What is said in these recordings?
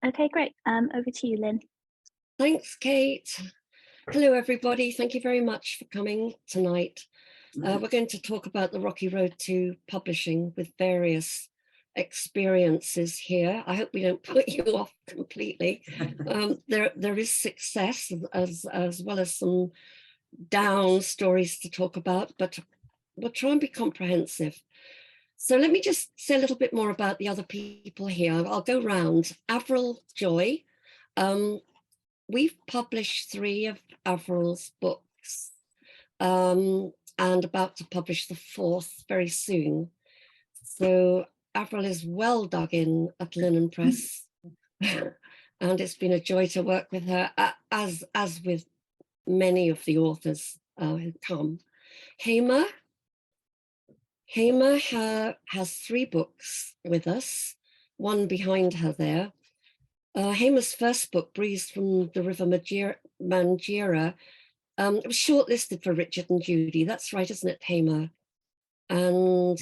Okay, great. Over to you, Lynn. Thanks, Kate. Hello, everybody. Thank you very much for coming tonight. We're going to talk about the rocky road to publishing with various experiences here. I hope we don't put you off completely. There is success as well as some down stories to talk about, but we'll try and be comprehensive. So let me just say a little bit more about the other people here. I'll go round. Avril Joy. We've published 3 of Avril's books and about to publish the 4th very soon. So Avril is well dug in at Linen Press and it's been a joy to work with her, as with many of the authors who come. Hamer has 3 books with us, one behind her there. Hamer's first book, Breeze from the River Manjira, it was shortlisted for Richard and Judy. That's right, isn't it, Hamer? And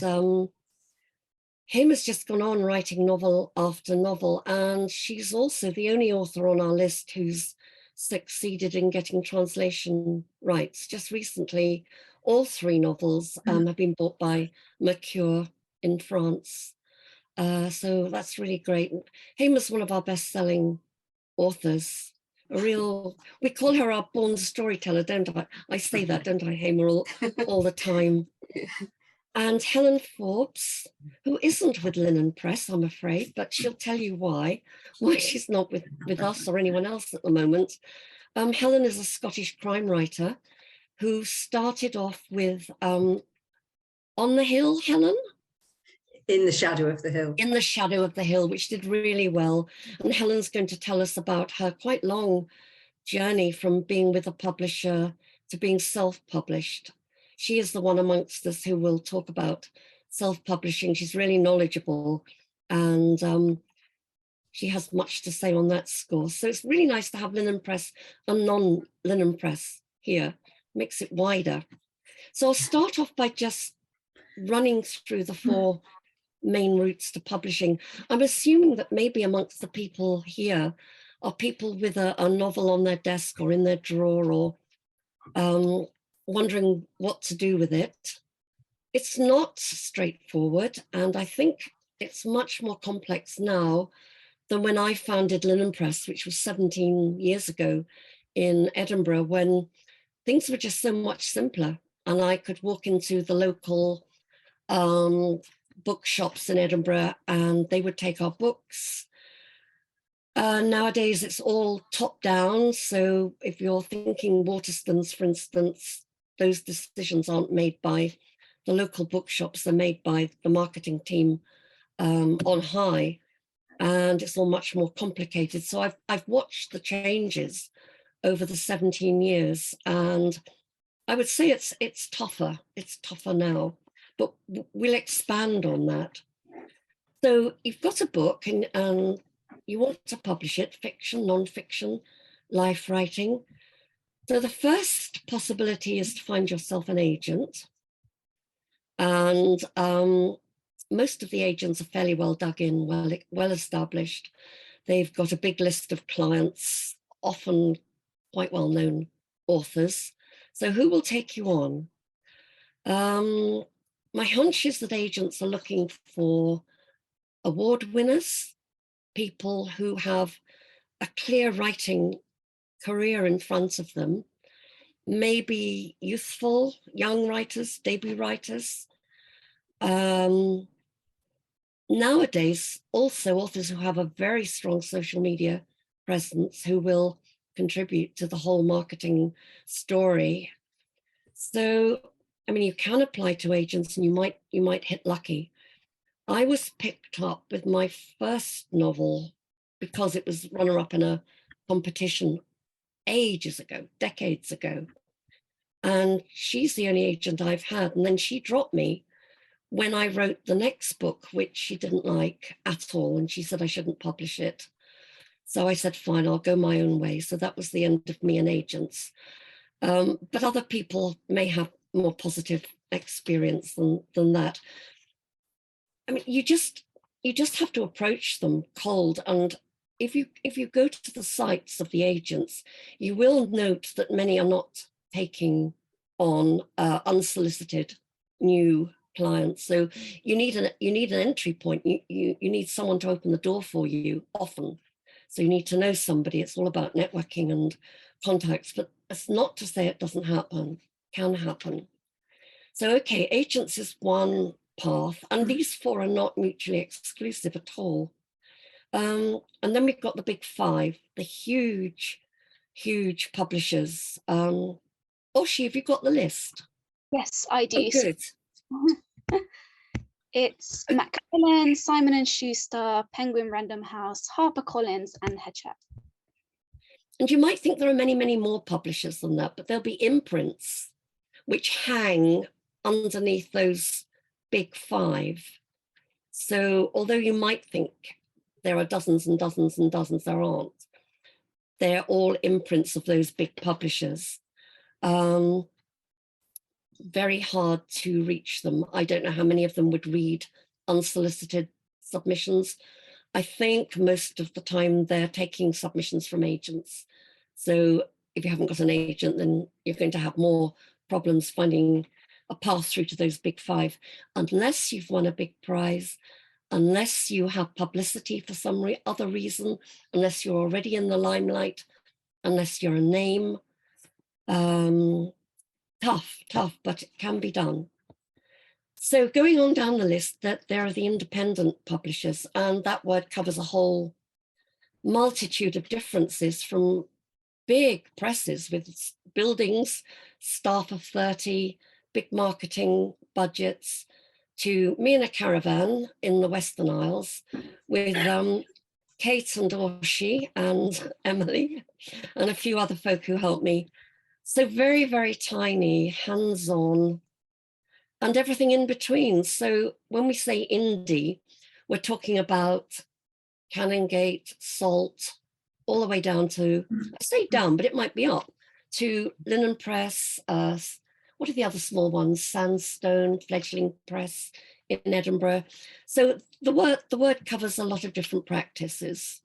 Hamer's just gone on writing novel after novel, and she's also the only author on our list who's succeeded in getting translation rights. Just recently, all 3 novels have been bought by Mercure in France. So that's really great. Hamer's one of our best-selling authors. We call her our born storyteller, don't I? I say that, don't I, Hamer, all the time. And Helen Forbes, who isn't with Linen Press, I'm afraid, but she'll tell you why she's not with us or anyone else at the moment. Helen is a Scottish crime writer who started off with On the Hill, Helen? In the Shadow of the Hill. In the Shadow of the Hill, which did really well. And Helen's going to tell us about her quite long journey from being with a publisher to being self-published. She is the one amongst us who will talk about self-publishing. She's really knowledgeable and she has much to say on that score. So it's really nice to have Linen Press and non-Linen Press here. Makes it wider. So I'll start off by just running through the 4 main routes to publishing. I'm assuming that maybe amongst the people here are people with a novel on their desk or in their drawer or wondering what to do with it. It's not straightforward, and I think it's much more complex now than when I founded Linen Press, which was 17 years ago in Edinburgh, when things were just so much simpler and I could walk into the local bookshops in Edinburgh and they would take our books. Nowadays it's all top down, so if you're thinking Waterstones, for instance, those decisions aren't made by the local bookshops, they're made by the marketing team on high, and it's all much more complicated. So I've watched the changes over the 17 years, and I would say it's tougher now, but we'll expand on that. So you've got a book and you want to publish it, fiction, non-fiction, life writing. So the first possibility is to find yourself an agent. And most of the agents are fairly well dug in, well established. They've got a big list of clients, often quite well-known authors. So who will take you on? My hunch is that agents are looking for award winners, people who have a clear writing career in front of them, maybe youthful, young writers, debut writers. Nowadays, also authors who have a very strong social media presence who will contribute to the whole marketing story. So, I mean, you can apply to agents and you might hit lucky. I was picked up with my first novel because it was runner-up in a competition ages ago, decades ago. And she's the only agent I've had. And then she dropped me when I wrote the next book, which she didn't like at all. And she said I shouldn't publish it. So I said, fine, I'll go my own way. So that was the end of me and agents. But other people may have more positive experience than that. I mean, you just have to approach them cold and if you go to the sites of the agents, you will note that many are not taking on unsolicited new clients. So you need an entry point. You need someone to open the door for you often. So you need to know somebody. It's all about networking and contacts, but it's not to say it doesn't happen. Can happen. So okay, agents is one path, and these four are not mutually exclusive at all. And then we've got the big five, the huge publishers. Oshi, have you got the list? Yes, I do. Oh, good. It's Macmillan, Simon & Schuster, Penguin Random House, HarperCollins, and Hachette. And you might think there are many, many more publishers than that, but there'll be imprints which hang underneath those big five. So although you might think there are dozens and dozens and dozens, there aren't. They're all imprints of those big publishers. Very hard to reach them. I don't know how many of them would read unsolicited submissions. I think most of the time they're taking submissions from agents. So if you haven't got an agent, then you're going to have more problems finding a path through to those big five, unless you've won a big prize, unless you have publicity for some other reason, unless you're already in the limelight, unless you're a name. Tough, but it can be done. So going on down the list, that there are the independent publishers, and that word covers a whole multitude of differences, from big presses with buildings, staff of 30, big marketing budgets, to me in a caravan in the Western Isles with Kate and Oshi and Emily and a few other folk who helped me. So very, very tiny, hands-on, and everything in between. So when we say indie, we're talking about Canongate, Salt, all the way down to, I say down, but it might be up, to Linen Press, what are the other small ones? Sandstone, Fledgling Press in Edinburgh. So the word covers a lot of different practices.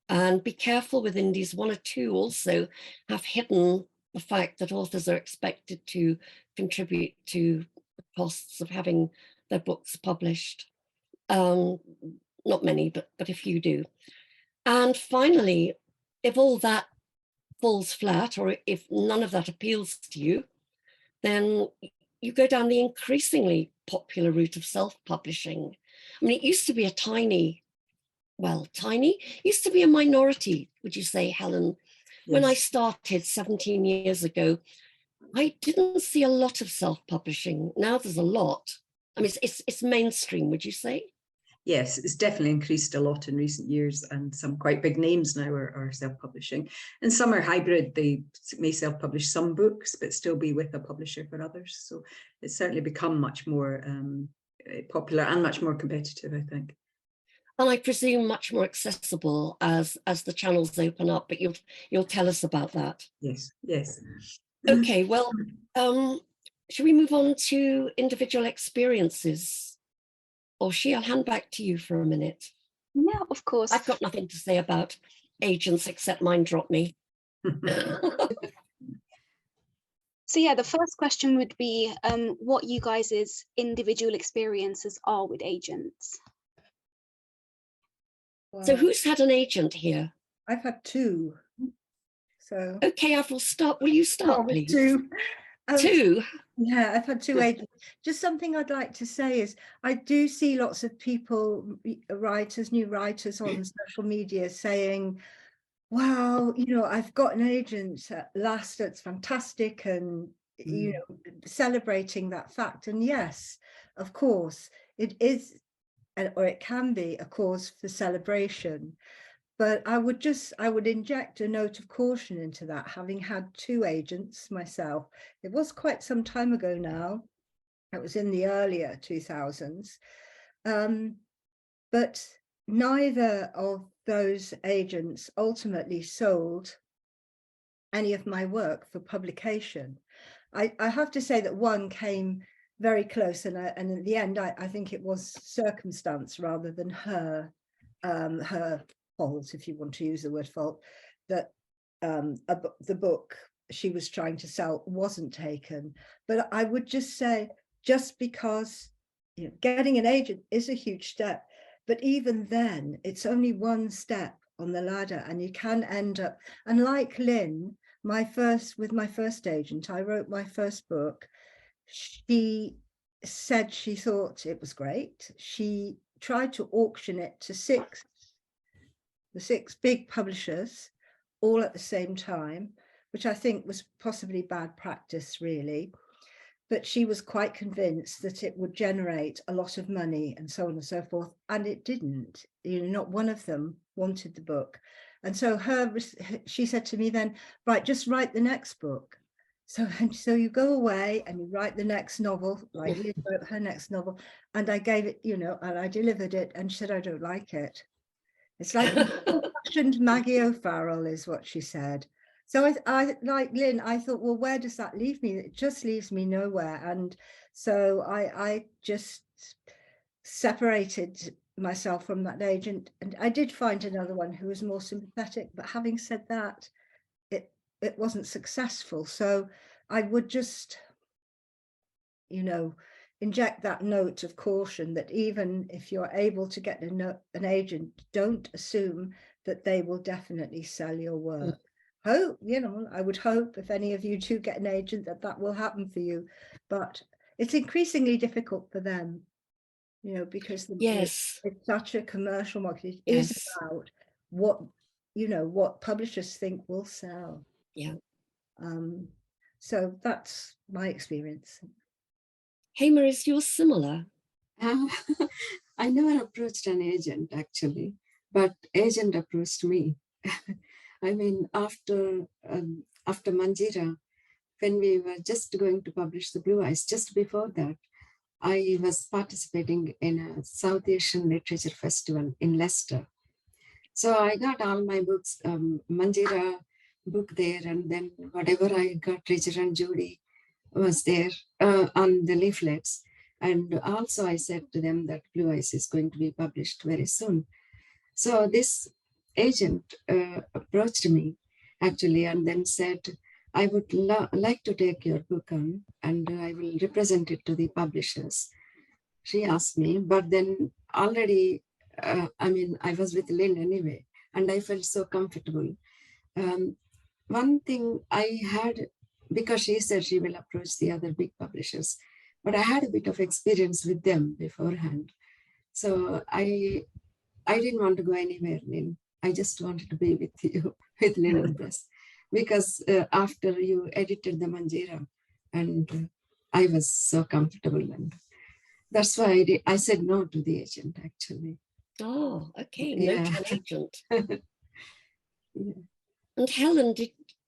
And be careful with indies. One or two also have hidden the fact that authors are expected to contribute to the costs of having their books published. Not many, but a few do. And finally, if all that falls flat, or if none of that appeals to you, then you go down the increasingly popular route of self-publishing. I mean, it used to be a tiny, used to be a minority, would you say, Helen? Yes. When I started 17 years ago, I didn't see a lot of self-publishing. Now there's a lot. I mean, it's mainstream, would you say? Yes, it's definitely increased a lot in recent years, and some quite big names now are self-publishing, and some are hybrid. They may self-publish some books but still be with a publisher for others. So it's certainly become much more popular and much more competitive, I think. And I presume much more accessible as the channels open up, but you'll tell us about that. Yes. Okay, well, should we move on to individual experiences? Or I'll hand back to you for a minute. Yeah, of course. I've got nothing to say about agents except mine dropped me. So yeah, the first question would be what you guys' individual experiences are with agents. Wow. So who's had an agent here? I've had two. So okay, I will start. Will you start, please? Two. Two? Yeah, I've had two agents. Just something I'd like to say is I do see lots of people, writers, new writers on social media saying, wow, I've got an agent at last, it's fantastic, and celebrating that fact. And yes, of course, it is, or it can be, a cause for celebration. But I would inject a note of caution into that, having had two agents myself. It was quite some time ago now. It was in the earlier 2000s. But neither of those agents ultimately sold any of my work for publication. I have to say that one came very close, and in the end, I think it was circumstance rather than her fault, if you want to use the word fault, that the book she was trying to sell wasn't taken. But I would just say, just because, you know, getting an agent is a huge step, but even then, it's only one step on the ladder, and you can end up, and like Lynn, with my first agent, I wrote my first book. She said she thought it was great. She tried to auction it to the six big publishers all at the same time, which I think was possibly bad practice, really. But she was quite convinced that it would generate a lot of money and so on and so forth. And it didn't. You know, not one of them wanted the book. And so she said to me then, right, just write the next book. So you go away and you write the next novel, like Liz wrote her next novel. And I gave it, you know, and I delivered it, and she said, I don't like it. It's like fashioned Maggie O'Farrell is what she said. So I like Lynn, I thought, well, where does that leave me? It just leaves me nowhere. And so I just separated myself from that agent, and I did find another one who was more sympathetic. But having said that, it wasn't successful. So I would just, you know, inject that note of caution that even if you're able to get an agent, don't assume that they will definitely sell your work. Hope, you know, I would hope if any of you do get an agent that will happen for you, but it's increasingly difficult for them, you know, because Yes, it's such a commercial market. It yes, is about what, you know, what publishers think will sell. yeah. So that's my experience. Hamer, is yours similar? I never approached an agent actually, but agent approached me. I mean, after Manjira, when we were just going to publish The Blue Eyes, just before that, I was participating in a South Asian Literature Festival in Leicester. So I got all my books, Manjira book there, and then whatever I got, Richard and Judy was there on the leaflets. And also I said to them that Blue Eyes is going to be published very soon. So this agent approached me actually, and then said, I would like to take your book on, and I will represent it to the publishers. She asked me, but then already, I mean, I was with Lynn anyway, and I felt so comfortable. One thing I had, because she said she will approach the other big publishers, but I had a bit of experience with them beforehand. So I didn't want to go anywhere, Lynn. I just wanted to be with you, with Lynn Press, because after you edited the Manjira, and I was so comfortable, and that's why I said no to the agent actually. Oh, okay, no Yeah. to an agent. Yeah. And Helen,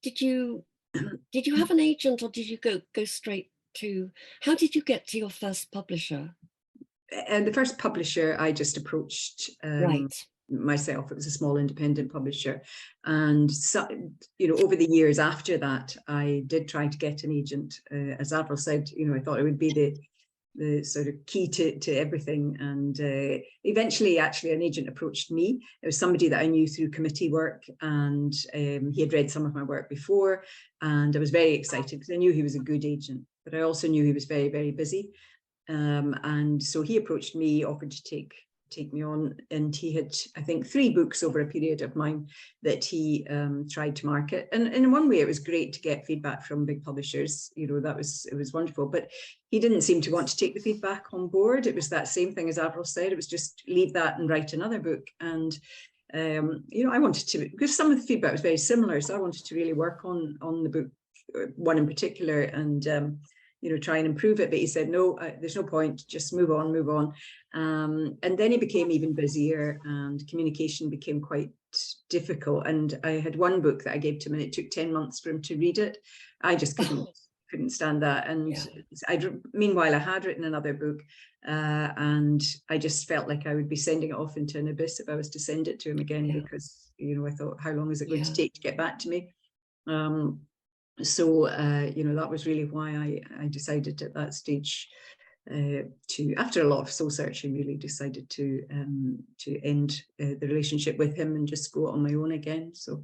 did you have an agent, or did you go straight to? How did you get to your first publisher? And the first publisher I just approached Right. myself. It was a small independent publisher, and so, you know, over the years after that, I did try to get an agent. As Avril said, you know, I thought it would be the sort of key to everything. And eventually, actually, an agent approached me. It was somebody that I knew through committee work, and he had read some of my work before, and I was very excited because I knew he was a good agent, but I also knew he was very, very busy. And so he approached me, offered to take me on, and he had, I think, 3 books over a period of mine that he tried to market. And in one way, it was great to get feedback from big publishers. You know, it was wonderful. But he didn't seem to want to take the feedback on board. It was that same thing as Avril said. It was just leave that and write another book. And you know, I wanted to, because some of the feedback was very similar, so I wanted to really work on the book, one in particular, and you know, try and improve it. But he said, no, there's no point, just move on. And then he became even busier, and communication became quite difficult. And I had one book that I gave to him, and it took 10 months for him to read it. I just couldn't stand that. And yeah. Meanwhile, I had written another book, and I just felt like I would be sending it off into an abyss if I was to send it to him again, because, you know, I thought, how long is it going to take to get back to me? So, you know, that was really why I decided at that stage to, after a lot of soul searching, really decided to end the relationship with him and just go on my own again. So,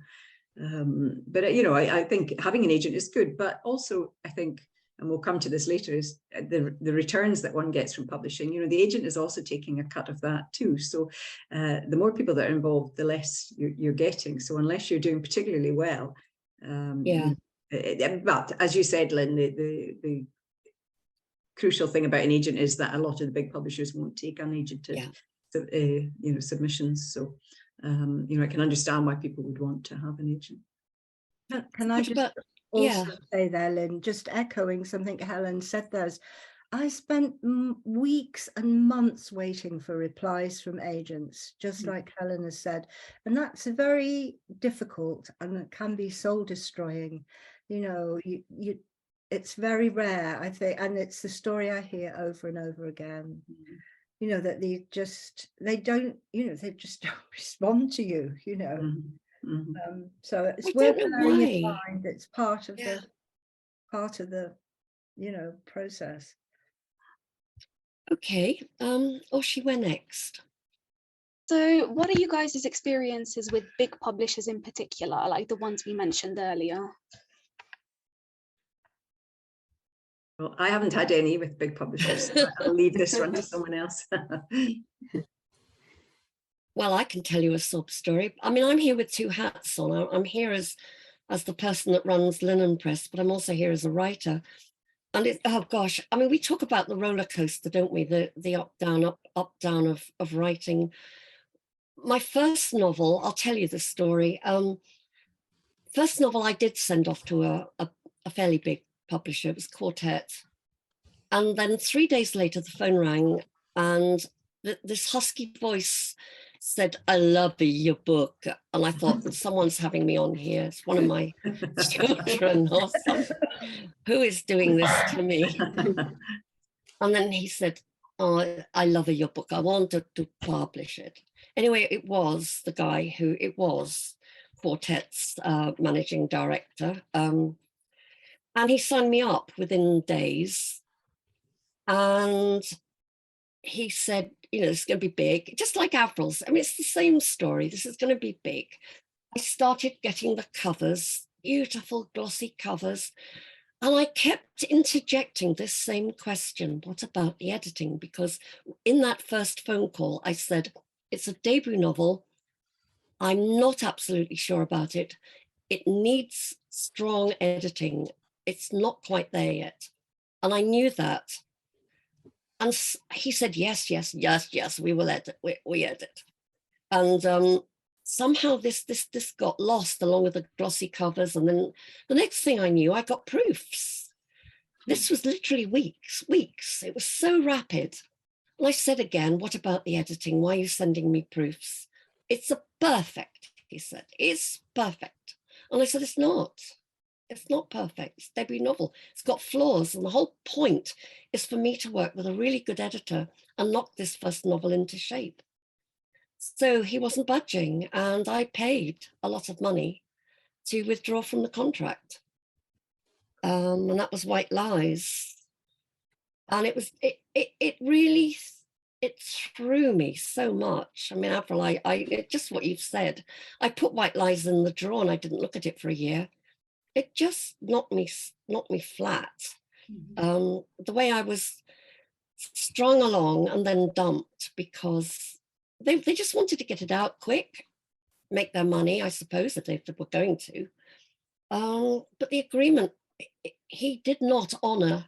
but you know, I think having an agent is good, but also I think, and we'll come to this later, is the returns that one gets from publishing. You know, the agent is also taking a cut of that too. So the more people that are involved, the less you're getting. So unless you're doing particularly well, but as you said, Lynn, the crucial thing about an agent is that a lot of the big publishers won't take unagented you know, submissions. So you know, I can understand why people would want to have an agent. Can I just also say there, Lynn, just echoing something Helen said, I spent weeks and months waiting for replies from agents, just like Helen has said, and that's very difficult and it can be soul destroying. You know, it's very rare, I think, and it's the story I hear over and over again. You know, that they just don't respond to you. You know. So it's worth bearing in mind. It's part of the you know, process. Okay, she went next. So what are you guys' experiences with big publishers in particular, like the ones we mentioned earlier? Well, I haven't had any with big publishers. So I'll leave this one to someone else. Well, I can tell you a sob story. I mean, I'm here with two hats on. I'm here as the person that runs Linen Press, but I'm also here as a writer. And oh gosh, I mean, we talk about the roller coaster, don't we? The up down of writing. My first novel, I'll tell you the story. First novel I did send off to a fairly big publisher. It was Quartet. And then 3 days later, the phone rang and this husky voice said, "I love your book." And I thought, someone's having me on here. It's one of my children or something. Who is doing this to me? And then he said, "Oh, I love your book. I wanted to publish it." Anyway, it was the guy who, it was Quartet's managing director. And he signed me up within days. And he said, you know, it's going to be big, just like Avril's. I mean, it's the same story. This is going to be big. I started getting the covers, beautiful glossy covers. And I kept interjecting this same question, what about the editing? Because in that first phone call, I said, it's a debut novel. I'm not absolutely sure about it. It needs strong editing. It's not quite there yet. And I knew that. And he said, yes, we will edit, we edit. And somehow this got lost along with the glossy covers. And then the next thing I knew, I got proofs. This was literally weeks. It was so rapid. And I said again, what about the editing? Why are you sending me proofs? It's perfect, he said, it's perfect. And I said, it's not perfect. It's a debut novel. It's got flaws. And the whole point is for me to work with a really good editor and knock this first novel into shape. So he wasn't budging, and I paid a lot of money to withdraw from the contract. And that was White Lies. And it really threw me so much. I mean, Avril, just what you've said, I put White Lies in the drawer and I didn't look at it for a year. It just knocked me flat. The way I was strung along and then dumped because they just wanted to get it out quick, make their money, I suppose, if they were going to. But the agreement, he did not honor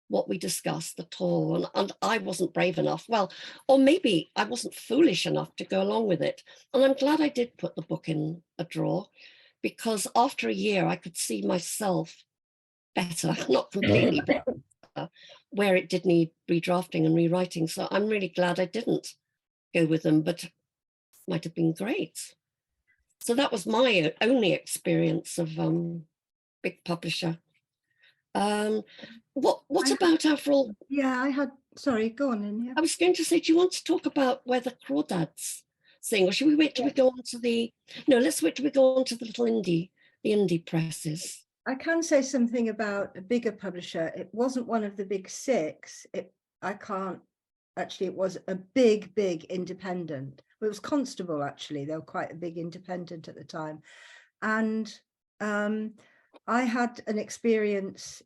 what we discussed at all. And I wasn't brave enough. Well, or maybe I wasn't foolish enough to go along with it. And I'm glad I did put the book in a drawer, because after a year, I could see myself better, not completely better, where it did need redrafting and rewriting. So I'm really glad I didn't go with them, but might have been great. So that was my only experience of big publisher. What about Avril? Yeah, sorry, go on, Lynn. Yeah. I was going to say, do you want to talk about where the crawdads sing, or should we wait till we go on to let's wait till we go on to the little indie presses. I can say something about a bigger publisher. It wasn't one of the big six. can't, actually, it was a big independent. It was Constable, actually. They were quite a big independent at the time. And I had an experience,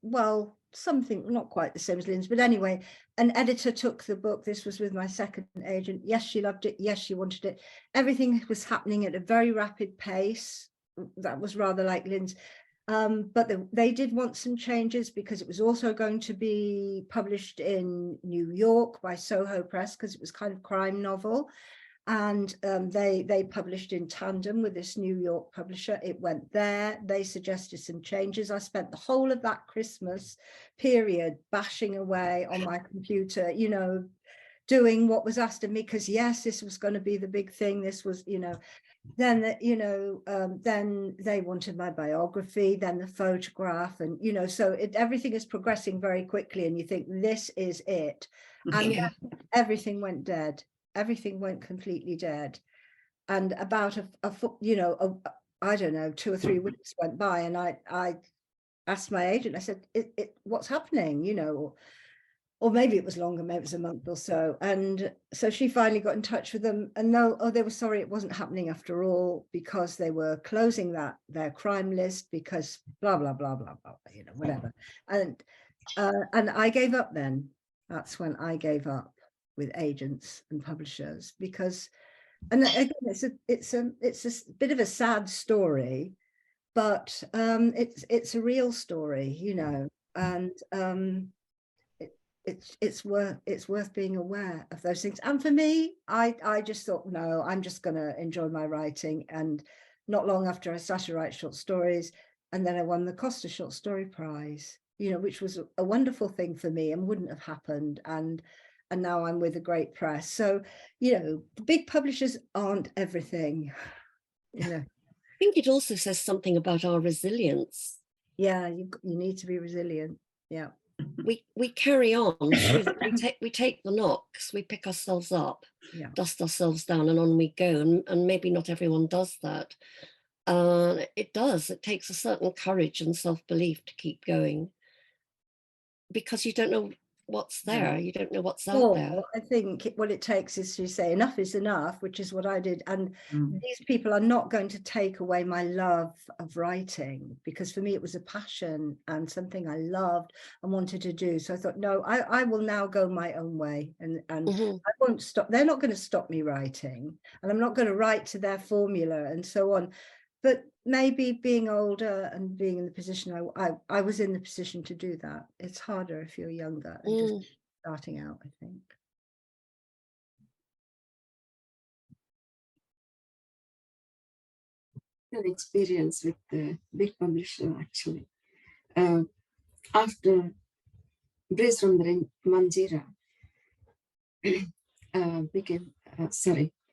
well, something not quite the same as Lynn's, but anyway, an editor took the book. This was with my second agent. Yes, she loved it. Yes, she wanted it. Everything was happening at a very rapid pace. That was rather like Lynn's. But they did want some changes because it was also going to be published in New York by Soho Press, because it was kind of crime novel. And they published in tandem with this New York publisher. It went there. They suggested some changes. I spent the whole of that Christmas period bashing away on my computer, you know, doing what was asked of me, because yes, this was going to be the big thing. This was, you know, then, you know, then they wanted my biography, then the photograph, and, you know, so everything is progressing very quickly, and you think this is it. And Yeah. everything went dead. Everything went completely dead. And about I don't know, 2 or 3 weeks went by, and I asked my agent, I said, what's happening, you know, or maybe it was longer, maybe it was a month or so. And so she finally got in touch with them, and they were sorry, it wasn't happening after all, because they were closing their crime list, because blah, blah, blah, blah, blah, you know, whatever. And I gave up then. That's when I gave up with agents and publishers, because, and again, it's a bit of a sad story, but it's a real story, you know, and it's worth being aware of those things. And for me, I just thought, no, I'm just going to enjoy my writing. And not long after, I started to write short stories, and then I won the Costa Short Story Prize, you know, which was a wonderful thing for me and wouldn't have happened. And now I'm with a great press. So, you know, the big publishers aren't everything, you know. I think it also says something about our resilience. Yeah, you need to be resilient. Yeah. We carry on. we take the knocks, we pick ourselves up, Yeah. dust ourselves down, and on we go. And maybe not everyone does that. It takes a certain courage and self-belief to keep going, because you don't know what's there. Yeah. You don't know what's out there. Well, I think what it takes is to say enough is enough, which is what I did. And these people are not going to take away my love of writing, because for me it was a passion and something I loved and wanted to do. So I thought, no, I will now go my own way, and I won't stop. They're not going to stop me writing, and I'm not going to write to their formula and so on. But maybe being older and being in the position I was in the position to do that. It's harder if you're younger and just starting out, I think. An experience with the big publisher, actually. After Brace from the Manjira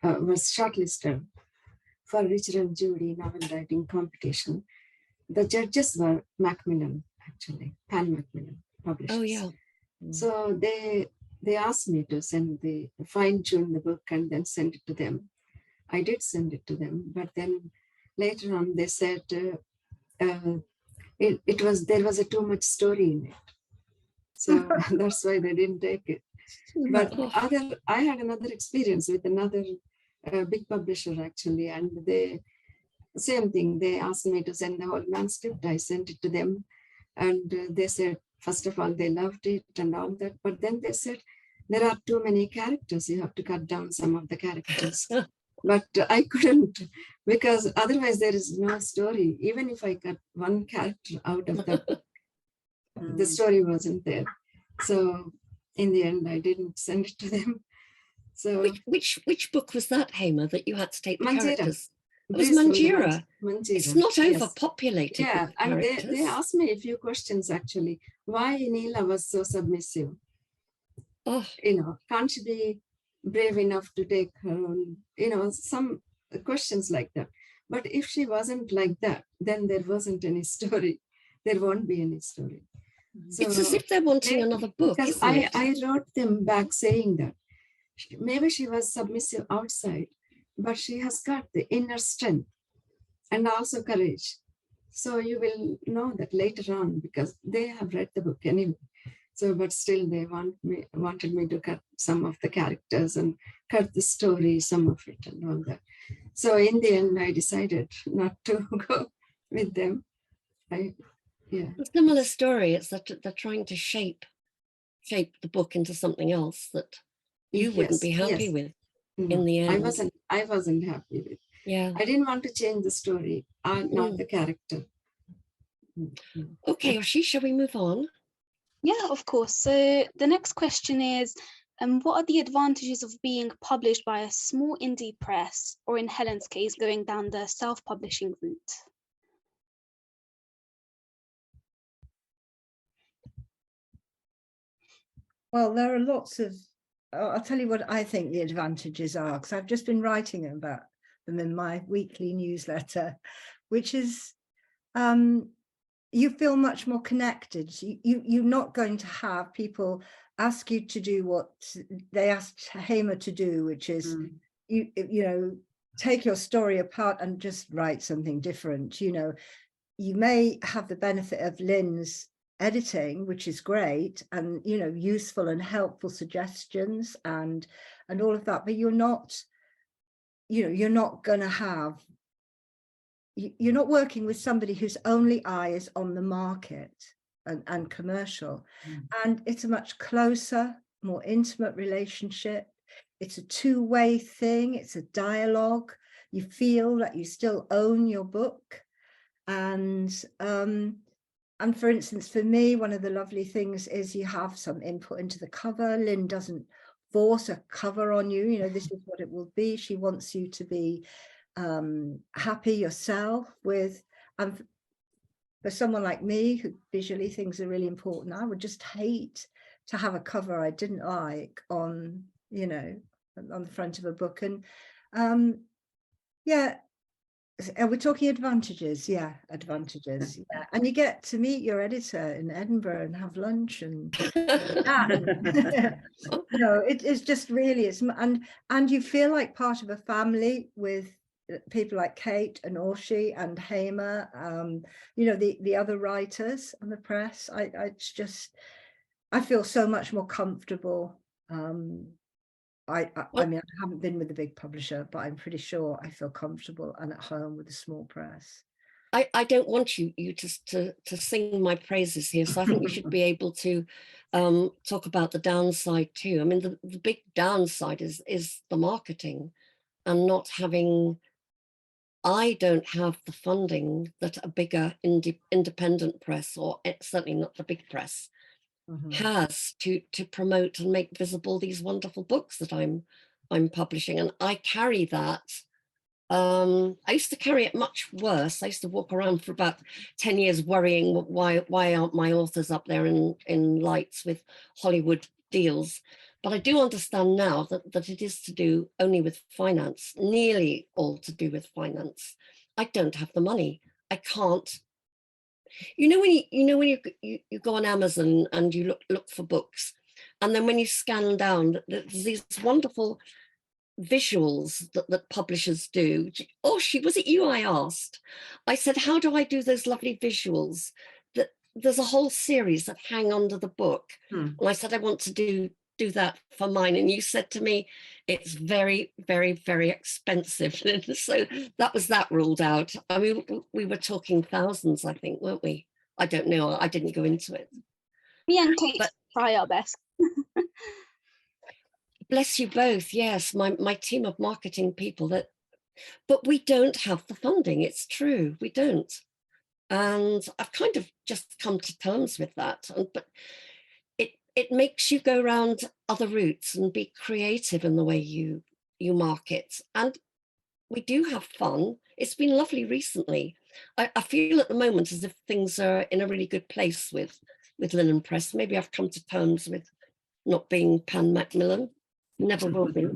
was shortlisted for Richard and Judy novel writing competition. The judges were Macmillan, actually, Pan Macmillan publishers. Oh yeah. So they asked me to fine-tune the book and then send it to them. I did send it to them, but then later on they said there was too much story in it. So that's why they didn't take it. But I had another experience with another big publisher, actually, and same thing. They asked me to send the whole manuscript. I sent it to them, and they said, first of all, they loved it and all that. But then they said, there are too many characters. You have to cut down some of the characters. But I couldn't, because otherwise there is no story. Even if I cut one character out of the book, the story wasn't there. So in the end, I didn't send it to them. So which book was that, Hema, that you had to take the Manjira. characters? It was Manjira. It's not overpopulated. Yeah, with and characters. they asked me a few questions, actually. Why Neela was so submissive? Oh, You know, can't she be brave enough to take her own, you know, some questions like that. But if she wasn't like that, then there wasn't any story. There won't be any story. So it's as if they're wanting another book. Because Isn't it? I wrote them back saying that maybe she was submissive outside, but she has got the inner strength and also courage. So you will know that later on, because they have read the book anyway. So, but still they wanted me to cut some of the characters and cut the story, some of it and all that. So in the end, I decided not to go with them. Yeah. A similar story. It's that they're trying to shape the book into something else that you wouldn't be happy with in the end. I wasn't happy with. Yeah. I didn't want to change the story, not the character. Okay, Oshi, shall we move on? Yeah, of course. So the next question is, what are the advantages of being published by a small indie press, or in Helen's case, going down the self-publishing route? Well, there are lots of, I'll tell you what I think the advantages are, because I've just been writing about them in my weekly newsletter, which is you feel much more connected. You're not going to have people ask you to do what they asked Hamer to do, which is, you know, take your story apart and just write something different. You know, you may have the benefit of Lynn's editing, which is great, and, you know, useful and helpful suggestions and all of that, but you're not, you know, you're not going to have, you're not working with somebody whose only eye is on the market and commercial. And it's a much closer, more intimate relationship. It's a two-way thing. It's a dialogue. You feel that you still own your book. And for instance, for me, one of the lovely things is you have some input into the cover. Lynn doesn't force a cover on you. You know, this is what it will be. She wants you to be happy yourself with, and for someone like me who visually things are really important, I would just hate to have a cover I didn't like on, you know, on the front of a book. And yeah, are we talking advantages? Yeah, advantages. Yeah, and you get to meet your editor in Edinburgh and have lunch and no, it's just really, it's, and you feel like part of a family with people like Kate and Oshi and Hamer, you know, the other writers and the press. I feel so much more comfortable. I mean, I haven't been with a big publisher, but I'm pretty sure I feel comfortable and at home with a small press. I don't want you to sing my praises here, so I think we should be able to talk about the downside too. I mean, the big downside is the marketing and not having. I don't have the funding that a bigger independent press, or certainly not the big press, has to promote and make visible these wonderful books that I'm publishing. And I carry that. I used to carry it much worse. I used to walk around for about 10 years worrying why aren't my authors up there in lights with Hollywood deals. But I do understand now that it is to do only with finance, nearly all to do with finance. I don't have the money. I can't. You know when you go on Amazon and you look for books, and then when you scan down, there's these wonderful visuals that publishers do. Oh, was it you I asked? I said, how do I do those lovely visuals? That there's a whole series that hang under the book. And I said, I want to do that for mine. And you said to me, it's very, very, very expensive. And so that was that ruled out. I mean, we were talking thousands, I think, weren't we? I don't know. I didn't go into it. Me and Kate try our best. Bless you both. Yes, my team of marketing people, but we don't have the funding. It's true, we don't. And I've kind of just come to terms with that. But it makes you go around other routes and be creative in the way you market. And we do have fun. It's been lovely recently. I feel at the moment as if things are in a really good place with Linen Press. Maybe I've come to terms with not being Pan Macmillan. Never will be.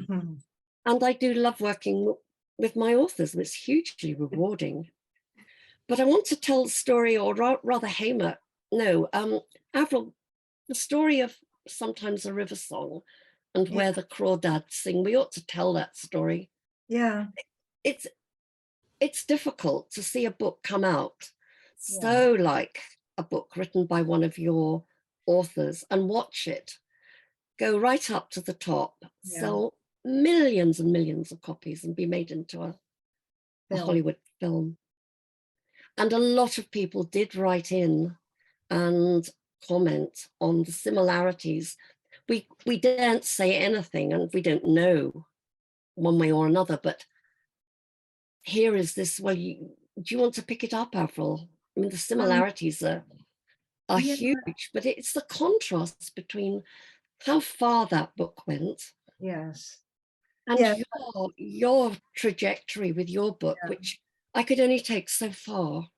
And I do love working with my authors. It's hugely rewarding. But I want to tell the story, or rather Hamer, Avril, the story of Sometimes a River Song and Where the Crawdads Sing. We ought to tell that story. Yeah. It's difficult to see a book come out so like a book written by one of your authors and watch it go right up to the top, Yeah. sell millions and millions of copies and be made into a Hollywood film. And a lot of people did write in and comment on the similarities. We daren't say anything and we don't know one way or another, but here is this, well, do you want to pick it up, Avril? I mean, the similarities are yeah. huge, but it's the contrast between how far that book went. Yes. And Yeah. your trajectory with your book, Yeah. which I could only take so far.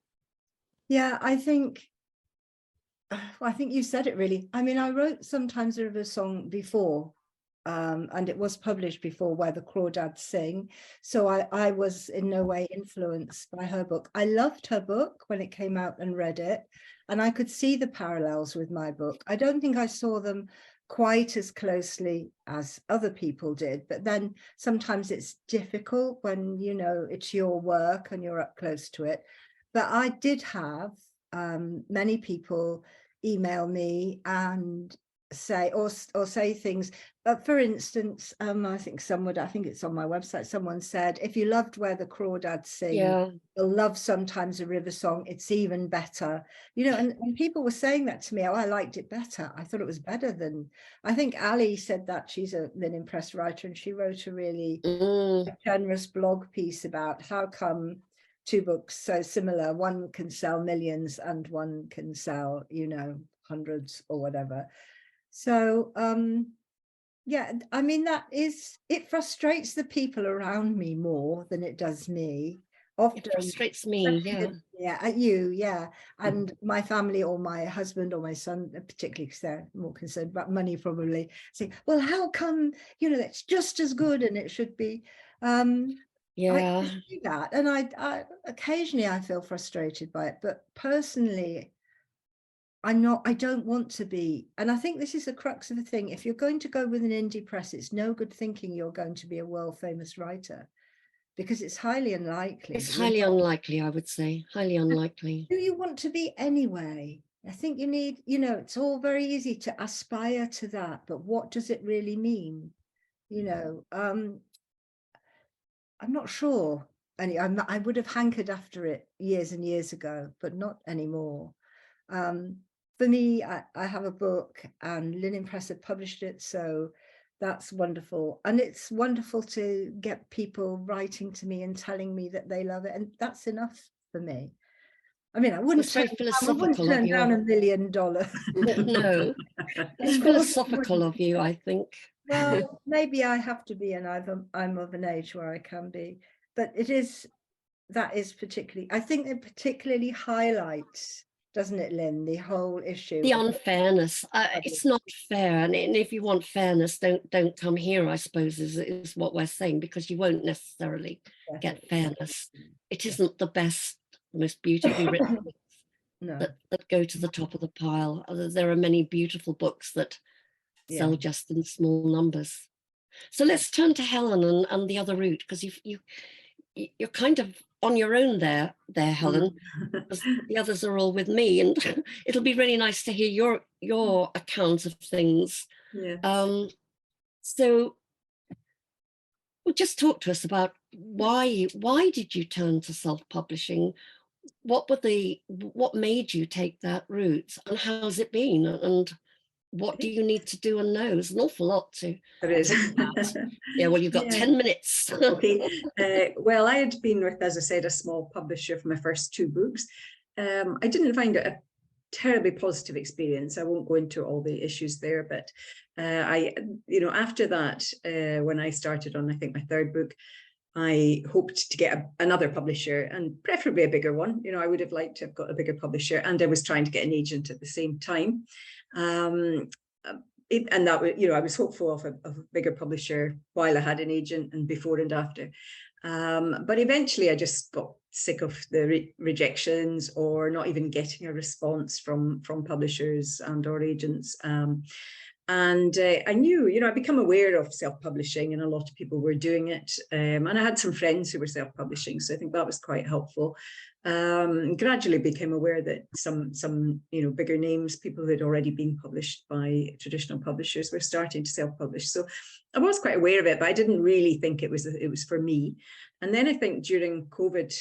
Yeah, I think you said it really. I mean, I wrote Sometimes a River Song before, and it was published before Where the Crawdads Sing. So I was in no way influenced by her book. I loved her book when it came out and read it, and I could see the parallels with my book. I don't think I saw them quite as closely as other people did, but then sometimes it's difficult when, you know, it's your work and you're up close to it. But I did have many people email me and say or say things. But for instance, I think it's on my website, someone said, if you loved Where the Crawdads Sing, you'll love Sometimes a River Song, it's even better. You know, and people were saying that to me. Oh, I liked it better. I thought it was better than, I think Ali said that. She's a Lynn Impress writer, and she wrote a really generous blog piece about how come two books so similar, one can sell millions and one can sell, you know, hundreds or whatever. So yeah, I mean, it frustrates the people around me more than it does me. Often it frustrates me, at you, and my family or my husband or my son, particularly because they're more concerned about money, probably say, well, how come, you know, that's just as good and it should be. I do that, and I occasionally I feel frustrated by it, but personally I don't want to be. And I think this is the crux of the thing. If you're going to go with an indie press, it's no good thinking you're going to be a world famous writer, because it's highly unlikely. It's highly unlikely, I would say, highly unlikely. Who you want to be anyway? I think you need, you know, it's all very easy to aspire to that, but what does it really mean? You know, I'm not sure. I would have hankered after it years and years ago, but not anymore. For me, I have a book and Lynn Impress have published it, so that's wonderful. And it's wonderful to get people writing to me and telling me that they love it, and that's enough for me. I mean, I wouldn't turn down $1 million. No, it's philosophical of you, I think. Well, maybe I have to be, and I'm of an age where I can be, but that is particularly, I think it particularly highlights, doesn't it, Lynn, the whole issue, the unfairness. It's not fair, and if you want fairness, don't come here, I suppose, is what we're saying, because you won't necessarily get fairness. It isn't the best, most beautifully written books that go to the top of the pile. There are many beautiful books that sell just in small numbers. So let's turn to Helen and the other route, because you're kind of on your own there, Helen. The others are all with me, and it'll be really nice to hear your account of things. So well, just talk to us about why did you turn to self-publishing? What made you take that route, and how's it been, and what do you need to do and know? There's an awful lot to there is. Yeah, well, you've got 10 minutes. Okay. Well, I had been with, as I said, a small publisher for my first two books. I didn't find it a terribly positive experience. I won't go into all the issues there, but after that, when I started on, I think, my third book, I hoped to get another publisher, and preferably a bigger one. You know, I would have liked to have got a bigger publisher, and I was trying to get an agent at the same time. And that, you know, I was hopeful of a bigger publisher while I had an agent, and before and after. But eventually I just got sick of the rejections, or not even getting a response from publishers and or agents. And I knew, you know, I'd become aware of self-publishing, and a lot of people were doing it. And I had some friends who were self-publishing, so I think that was quite helpful. Gradually became aware that some bigger names, people who had already been published by traditional publishers, were starting to self-publish. So I was quite aware of it, but I didn't really think it was for me. And then I think during COVID,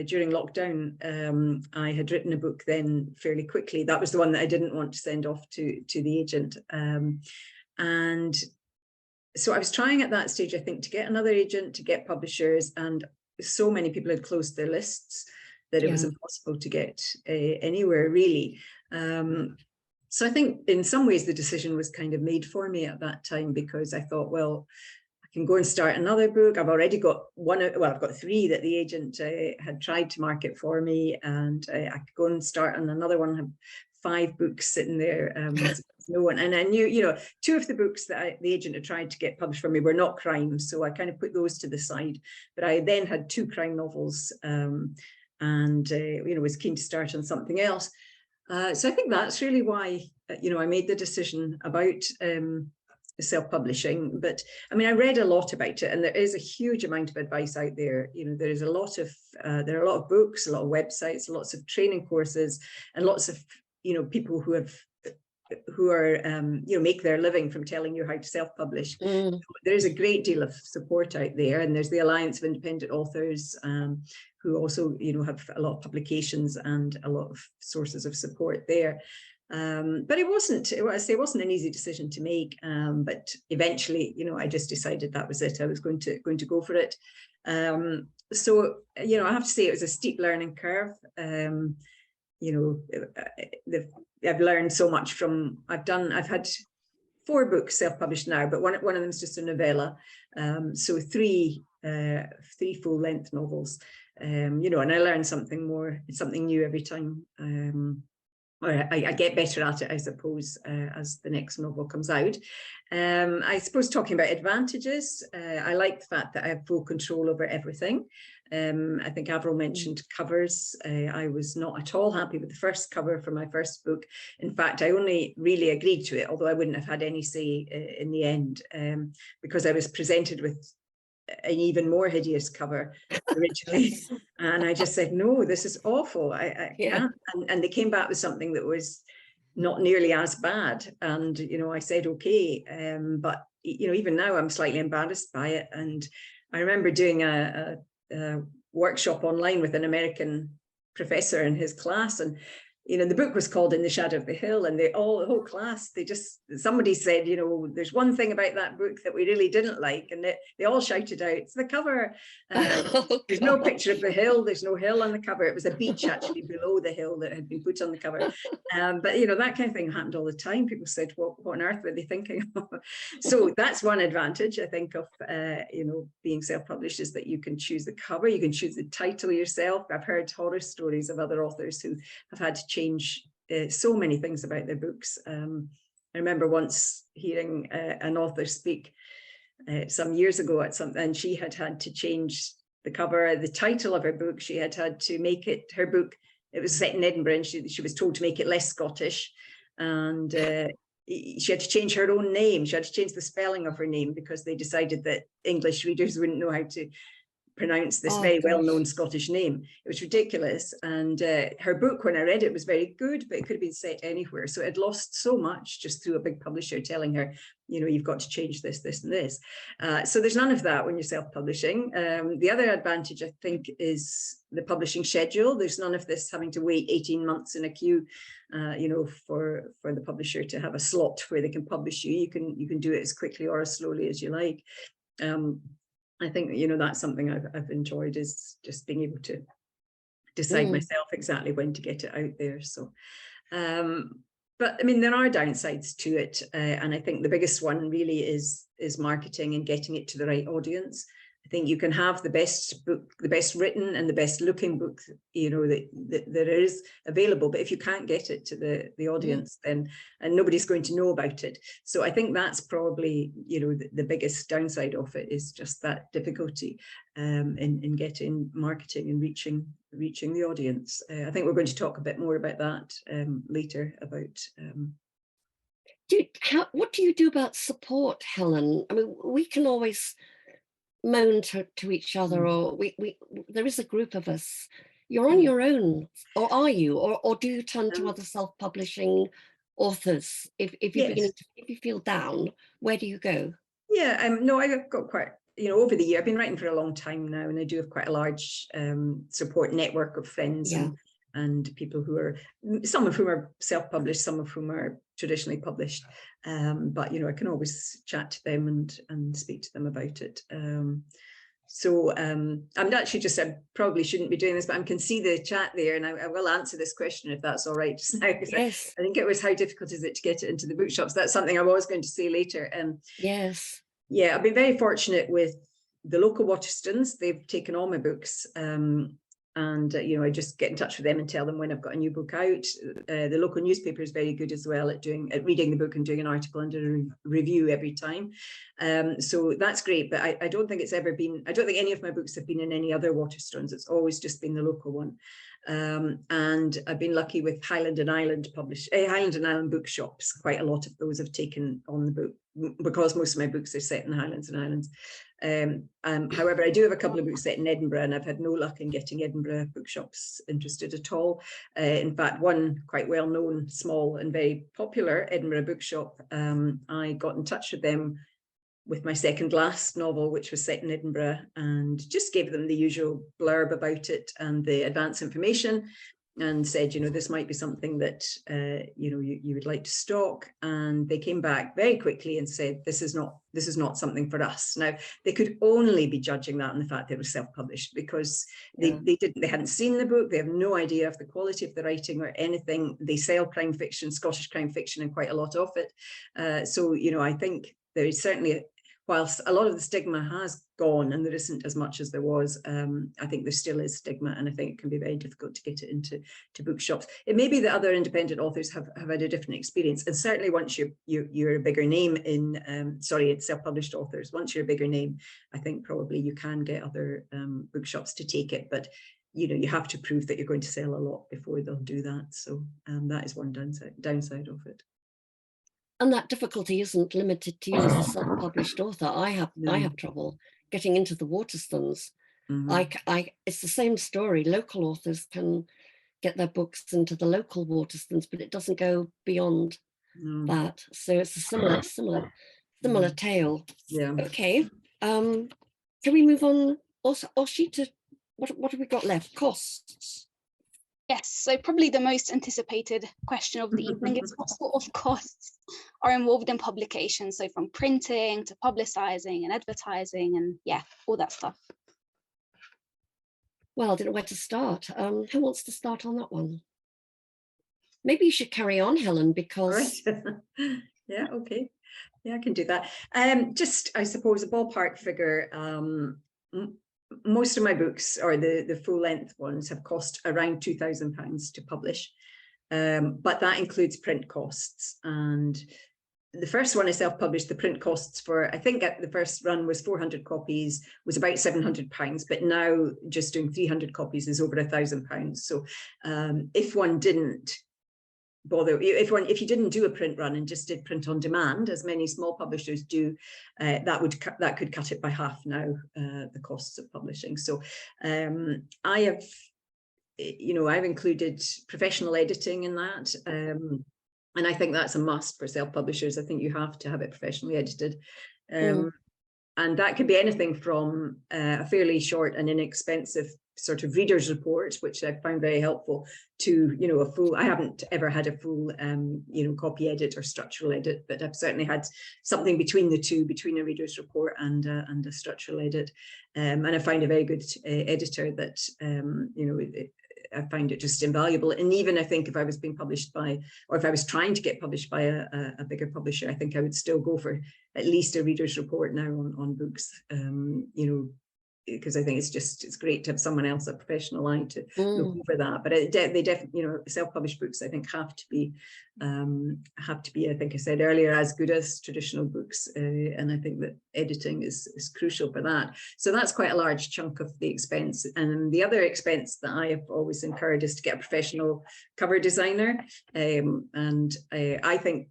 during lockdown, I had written a book then fairly quickly. That was the one that I didn't want to send off to the agent. And so I was trying at that stage, I think, to get another agent, to get publishers, and so many people had closed their lists that it was impossible to get anywhere, really. So I think in some ways the decision was kind of made for me at that time, because I thought, well, I can go and start another book. I've already got I've got 3 that the agent had tried to market for me, and I could go and start on another one, have 5 books sitting there. No one, and I knew, 2 of the books that the agent had tried to get published for me were not crime, so I kind of put those to the side. But I then had 2 crime novels, and was keen to start on something else. So I think that's really why I made the decision about self-publishing. But I mean, I read a lot about it, and there is a huge amount of advice out there. There is a lot of there are a lot of books, a lot of websites, lots of training courses, and lots of people who are make their living from telling you how to self-publish. There is a great deal of support out there, and there's the Alliance of Independent Authors, who also have a lot of publications and a lot of sources of support there. But it wasn't an easy decision to make. But eventually, I just decided that was it. I was going to go for it. So I have to say it was a steep learning curve. I've learned so much from. I've had 4 books self-published now, but one of them is just a novella. So 3 full-length novels. And I learn something new every time. I get better at it, I suppose, as the next novel comes out. I suppose talking about advantages, I like the fact that I have full control over everything. I think Avril mentioned covers. I was not at all happy with the first cover for my first book. In fact, I only really agreed to it, although I wouldn't have had any say in the end, because I was presented with an even more hideous cover originally. And I just said, no, this is awful. I can't. And they came back with something that was not nearly as bad. And, I said, okay. But, even now I'm slightly embarrassed by it. And I remember doing a workshop online with an American professor in his class, and the book was called In the Shadow of the Hill, and the whole class, somebody said, there's one thing about that book that we really didn't like, and they all shouted out, it's the cover. There's no picture of the hill, there's no hill on the cover. It was a beach actually below the hill that had been put on the cover. But that kind of thing happened all the time. People said, what on earth were they thinking of? So that's one advantage, I think, of being self-published, is that you can choose the cover, you can choose the title yourself. I've heard horror stories of other authors who have had to change so many things about their books. I remember once hearing an author speak some years ago at something, and she had to change the cover, the title of her book. She had to make it, her book, it was set in Edinburgh, and she was told to make it less Scottish, and she had to change her own name. She had to change the spelling of her name, because they decided that English readers wouldn't know how to pronounce this very well-known Scottish name. It was ridiculous. And her book, when I read it, was very good, but it could have been set anywhere. So it had lost so much just through a big publisher telling her, you've got to change this, this, and this. So there's none of that when you're self-publishing. The other advantage, I think, is the publishing schedule. There's none of this having to wait 18 months in a queue, for the publisher to have a slot where they can publish you. You can do it as quickly or as slowly as you like. I think, that's something I've enjoyed, is just being able to decide myself exactly when to get it out there. So, but I mean, there are downsides to it. And I think the biggest one really is marketing and getting it to the right audience. I think you can have the best book, the best written and the best looking book, that there is available. But if you can't get it to the audience, then and nobody's going to know about it. So I think that's probably, the biggest downside of it, is just that difficulty in getting marketing and reaching the audience. I think we're going to talk a bit more about that later, about what do you do about support, Helen? I mean, we can always moan to each other, or we there is a group of us you're on your own, or are you, or do you turn to other self-publishing authors if you're beginning to, if you feel down? Where do you go? Yeah, no, I've got quite, over the year, I've been writing for a long time now, and I do have quite a large support network of friends and people who are, some of whom are self-published, some of whom are traditionally published. But, I can always chat to them and speak to them about it. So I'm actually just, I probably shouldn't be doing this, but I can see the chat there, and I will answer this question if that's all right just now. Yes. I think it was, how difficult is it to get it into the bookshops? That's something I was going to say later. Yes. Yeah, I've been very fortunate with the local Waterstones. They've taken all my books. I just get in touch with them and tell them when I've got a new book out. The local newspaper is very good as well at reading the book and doing an article and a review every time. So that's great, but I don't think it's ever been, I don't think any of my books have been in any other Waterstones. It's always just been the local one. And I've been lucky with Highland and Island bookshops. Quite a lot of those have taken on the book, because most of my books are set in the Highlands and Islands. However, I do have a couple of books set in Edinburgh, and I've had no luck in getting Edinburgh bookshops interested at all. In fact, one quite well-known, small and very popular Edinburgh bookshop, I got in touch with them with my second last novel, which was set in Edinburgh, and just gave them the usual blurb about it and the advance information, and said, this might be something that, you would like to stock. And they came back very quickly and said, this is not something for us. Now, they could only be judging that on the fact that it was self-published, because they hadn't seen the book. They have no idea of the quality of the writing or anything. They sell crime fiction, Scottish crime fiction, and quite a lot of it. So, I think there is certainly, whilst a lot of the stigma has gone and there isn't as much as there was, I think there still is stigma, and I think it can be very difficult to get it into bookshops. It may be that other independent authors have had a different experience, and certainly once you're a bigger name in, it's self-published authors, once you're a bigger name, I think probably you can get other bookshops to take it, but you have to prove that you're going to sell a lot before they'll do that. So that is one downside of it. And that difficulty isn't limited to you as a self-published author. I have trouble getting into the Waterstones. It's the same story. Local authors can get their books into the local Waterstones, but it doesn't go beyond that. So it's a similar tale. Yeah. Okay. Can we move on? Also, Oshita, what have we got left? Costs. Yes, so probably the most anticipated question of the evening is what sort of costs are involved in publication? So from printing to publicizing and advertising and all that stuff. Well, I don't know where to start. Who wants to start on that one? Maybe you should carry on, Helen, because... Right. Yeah, okay. Yeah, I can do that. Just, I suppose, a ballpark figure. Most of my books, or the full-length ones, have cost around £2,000 to publish, but that includes print costs. And the first one I self-published, the print costs for, I think at the first run was 400 copies, was about £700, but now just doing 300 copies is over £1,000. So if one didn't bother, if you didn't do a print run and just did print on demand, as many small publishers do, that could cut it by half now, the costs of publishing. So I've included professional editing in that, and I think that's a must for self-publishers. I think you have to have it professionally edited, and that could be anything from a fairly short and inexpensive sort of reader's report, which I found very helpful, to a full. I haven't ever had a full copy edit or structural edit, but I've certainly had something between the two, between a reader's report and a structural edit, and I find a very good editor that I find it just invaluable. And even I think if I was being published by, or if I was trying to get published by a bigger publisher, I think I would still go for at least a reader's report now on books, because I think it's great to have someone else, a professional eye, to look over that. But they definitely, self-published books, I think, have to be, I think I said earlier, as good as traditional books. And I think that editing is crucial for that. So that's quite a large chunk of the expense. And the other expense that I have always incurred is to get a professional cover designer. And I think,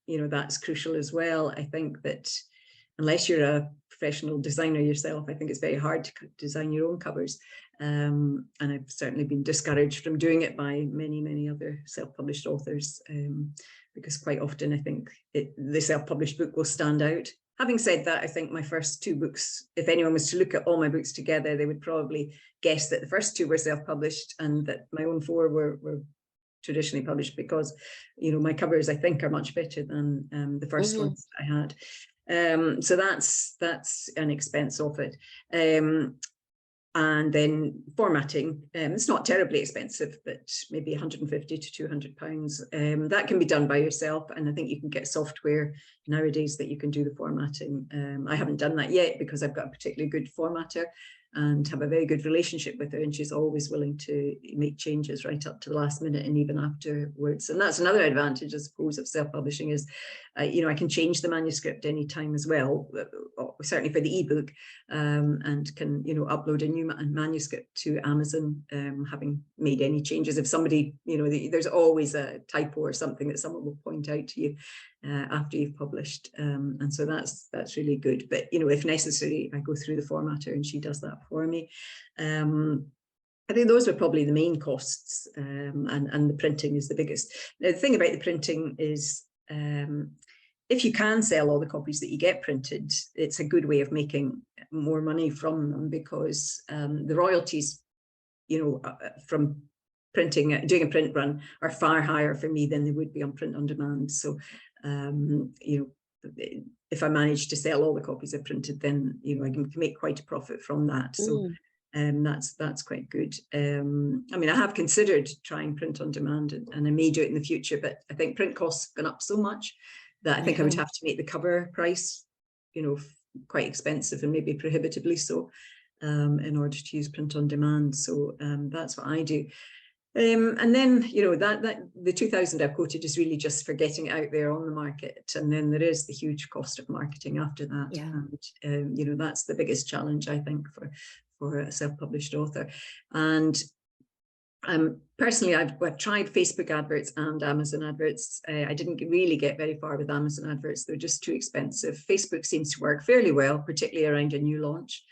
that's crucial as well. I think that unless you're a professional designer yourself, I think it's very hard to design your own covers. And I've certainly been discouraged from doing it by many other self-published authors, because quite often I think the self-published book will stand out. Having said that, I think my first 2 books, if anyone was to look at all my books together, they would probably guess that the first 2 were self-published and that my own 4 were traditionally published, because, you know, my covers, I think, are much better than the first ones I had. So that's an expense of it. And then formatting, it's not terribly expensive, but maybe 150 to 200 pounds. That can be done by yourself, and I think you can get software nowadays that you can do the formatting. I haven't done that yet because I've got a particularly good formatter and have a very good relationship with her, and she's always willing to make changes right up to the last minute and even afterwards. And that's another advantage, I suppose, of self-publishing is, you know, I can change the manuscript anytime as well, certainly for the ebook, and can, you know, upload a new manuscript to Amazon, having made any changes. If somebody, you know, there's always a typo or something that someone will point out to you after you've published, and so that's really good. But, you know, if necessary, I go through the formatter and she does that for me. I think those are probably the main costs, and the printing is the biggest. Now, the thing about the printing is, if you can sell all the copies that you get printed, it's a good way of making more money from them, because the royalties, you know, from printing, doing a print run, are far higher for me than they would be on print on demand. So, you know, if I manage to sell all the copies I've printed, then, you know, I can make quite a profit from that. So that's quite good. I mean, I have considered trying print on demand, and I may do it in the future, but I think print costs have gone up so much that I think I would have to make the cover price, you know, quite expensive, and maybe prohibitively so, in order to use print on demand. So that's what I do. And then, you know, that the 2,000 I've quoted is really just for getting it out there on the market. And then there is the huge cost of marketing after that. Yeah. And, you know, that's the biggest challenge, I think, for a self-published author. And personally, I've tried Facebook adverts and Amazon adverts. I didn't really get very far with Amazon adverts. They're just too expensive. Facebook seems to work fairly well, particularly around a new launch.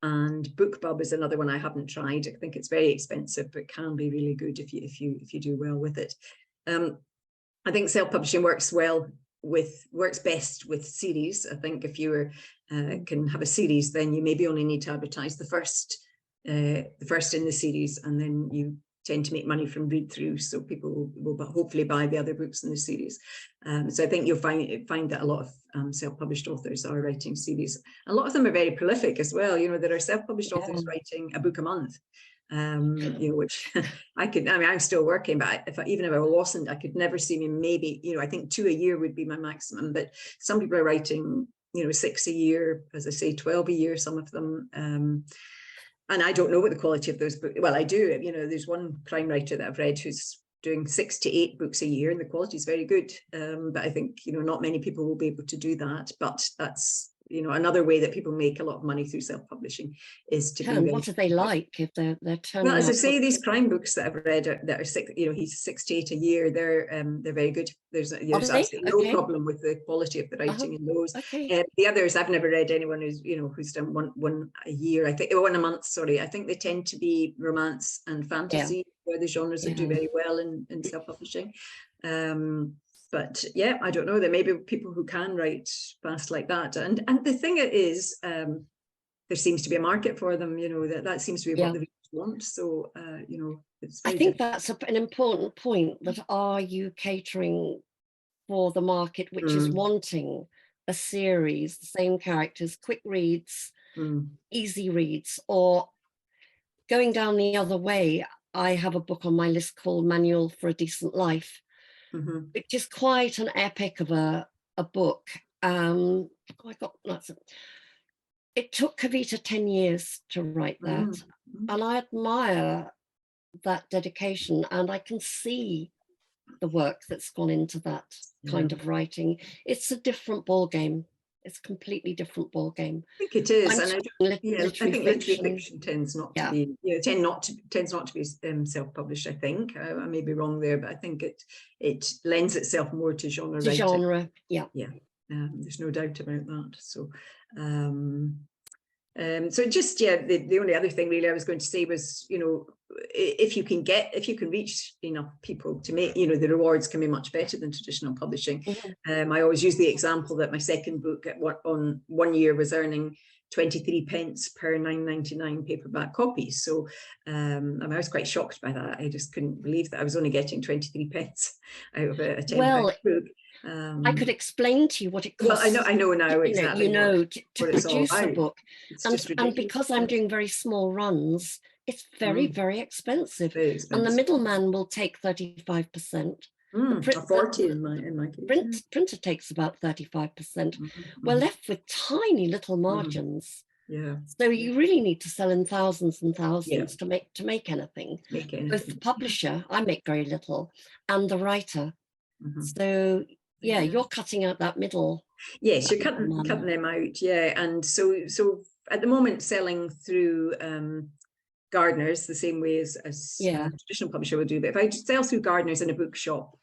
And BookBub is another one I haven't tried. I think it's very expensive, but can be really good if you do well with it. I think self-publishing works best with series. I think if you can have a series, then you maybe only need to advertise the first in the series, and then you tend to make money from read through, so people will hopefully buy the other books in the series. So I think you'll find that a lot of self-published authors are writing series. A lot of them are very prolific as well. You know, there are self-published authors writing a book a month, you know, which I mean, I'm still working, but even if I wasn't, I could never see me, maybe, you know, I think 2 a year would be my maximum, but some people are writing, you know, 6 a year, as I say, 12 a year, some of them. And I don't know what the quality of those books, well, I do, you know, there's one crime writer that I've read who's doing 6 to 8 books a year, and the quality is very good. But I think, you know, not many people will be able to do that. But that's, you know, another way that people make a lot of money through self-publishing is to be. What are they like if they're turning? Well, as I say, these crime books that I've read that are 6, you know, he's 6 to 8 a year. They're very good. There's absolutely no problem with the quality of the writing in those. The others, I've never read anyone who's done one a year. I think one a month. Sorry, I think they tend to be romance and fantasy, where the genres that do very well in self-publishing. But yeah, I don't know. There may be people who can write fast like that, and the thing is, there seems to be a market for them. You know, that seems to be what the readers want. So you know, I think that's an important point. That are you catering for the market which is wanting a series, the same characters, quick reads, easy reads, or going down the other way? I have a book on my list called Manual for a Decent Life. Which is quite an epic of a book. It took Kavita 10 years to write that, and I admire that dedication, and I can see the work that's gone into that kind of writing. It's a different ball game. It's a completely different ball game. I think it is, I think literary fiction tends not to be, you know, tends not to be self-published. I think I may be wrong there, but I think it lends itself more to genre writing. Genre, yeah. There's no doubt about that. So so just, yeah, the only other thing really I was going to say was, you know, if you can reach enough people to make, you know, the rewards can be much better than traditional publishing. I always use the example that my second book on 1 year was earning 23 pence per 9.99 paperback copy. So I was quite shocked by that. I just couldn't believe that I was only getting 23 pence out of a 10 book. I could explain to you what it costs. Well, I know now exactly. You know, to produce a book, and because I'm doing very small runs, it's very, very expensive. And the middleman will take 35%. Or 40 in my case. Printer takes about 35%. We're left with tiny little margins. Yeah. So you really need to sell in thousands and thousands to make anything. Both the publisher, I make very little, and the writer. So yeah, you're cutting out that middle. Yes, you're cutting them out. Yeah, and so at the moment selling through gardeners the same way as a traditional publisher would do. But if I sell through gardeners in a bookshop,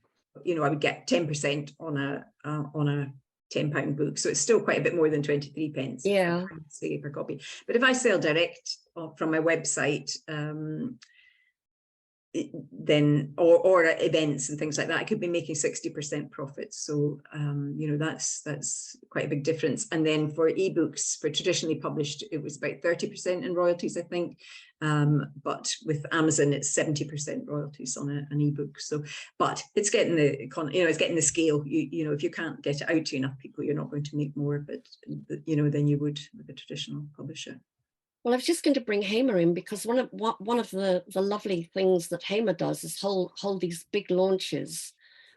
you know, I would get 10% on a £10 book. So it's still quite a bit more than 23 pence. Yeah, say per copy. But if I sell direct from my website, then or at events and things like that, I could be making 60% profits. So you know, that's quite a big difference. And then for ebooks, for traditionally published, it was about 30% in royalties, I think. But with Amazon, it's 70% royalties on an ebook. So, but it's getting it's getting the scale. You know, if you can't get it out to enough people, you're not going to make more, but you know, than you would with a traditional publisher. Well, I was just going to bring Hamer in because one of the lovely things that Hamer does is hold these big launches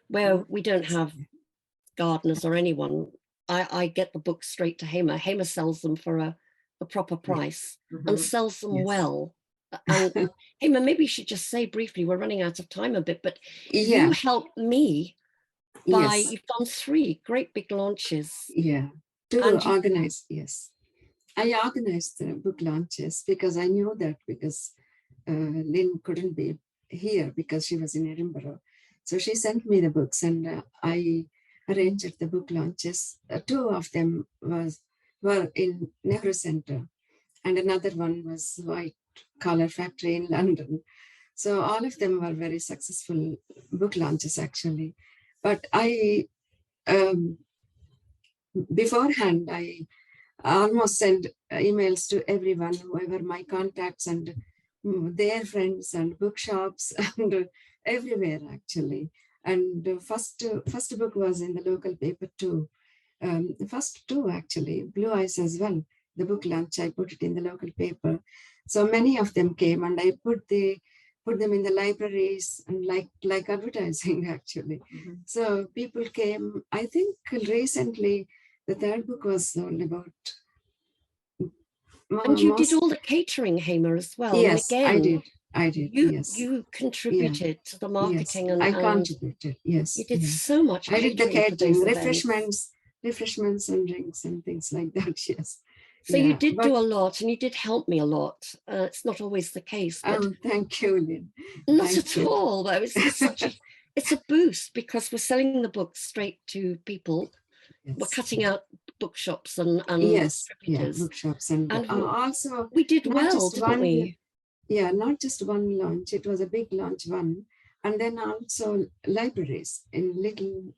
where we don't have gardeners or anyone. I get the books straight to Hamer. Hamer sells them for a proper price and sells them well. And Hamer, maybe you should just say briefly, we're running out of time a bit, but you helped me by, you've done 3 great big launches. Yeah, to organize, I organized the book launches because I knew that because Lynn couldn't be here because she was in Edinburgh. So she sent me the books and I arranged the book launches. 2 of them were in Nehru Centre and another one was White Collar Factory in London. So all of them were very successful book launches actually. But I, beforehand, I almost send emails to everyone, whoever my contacts and their friends and bookshops and everywhere actually. And the first book was in the local paper too. The first 2 actually, Blue Eyes as well. The book launch, I put it in the local paper. So many of them came and I put them in the libraries and like advertising actually. So people came. I think recently the 3rd book was sold about. And you did all the catering, Hamer, as well. Yes, and again, I did. You contributed to the marketing and I contributed. Yes, you did so much. I did the catering, refreshments and drinks and things like that. Yes. So you did do a lot, and you did help me a lot. It's not always the case. But thank you, Lynn. Not at all. Though it's a boost because we're selling the books straight to people. Yes. We're cutting out bookshops and bookshops and also we did well, didn't we? Yeah, not just one launch. It was a big launch one, and then also libraries in little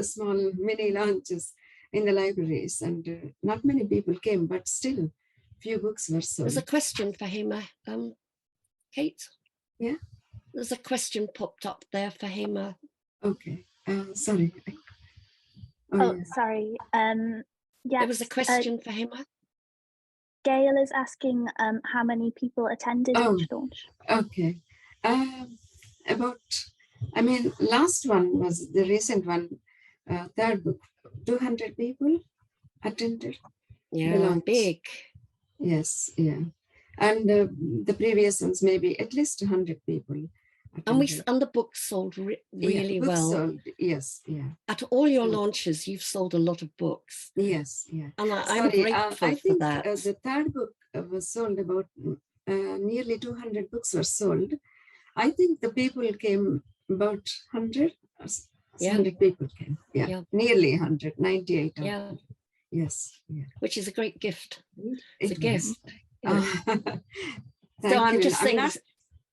small mini launches in the libraries, and not many people came, but still few books were sold. There's a question for Hamer, Kate. Yeah, there's a question popped up there for Hamer. Okay, sorry. Sorry. Yeah, there was a question for Hamer. Gail is asking how many people attended each launch. Okay. Last one was the recent one, 3rd book. 200 people attended. Yeah, big. Yes, yeah. And the previous ones, maybe at least 100 people. And the book sold really well. Sold, yes, yeah. At all your launches, you've sold a lot of books. Yes, yeah. And I'm grateful for that. The 3rd book was sold about nearly 200 books were sold. I think the people came about 100 Yeah. 100 people came. Yeah. Yeah. Nearly 100, 98. Yeah. Yes. Yeah. Which is a great gift. It's It a gift. was. You know. Thank So I'm you. just saying,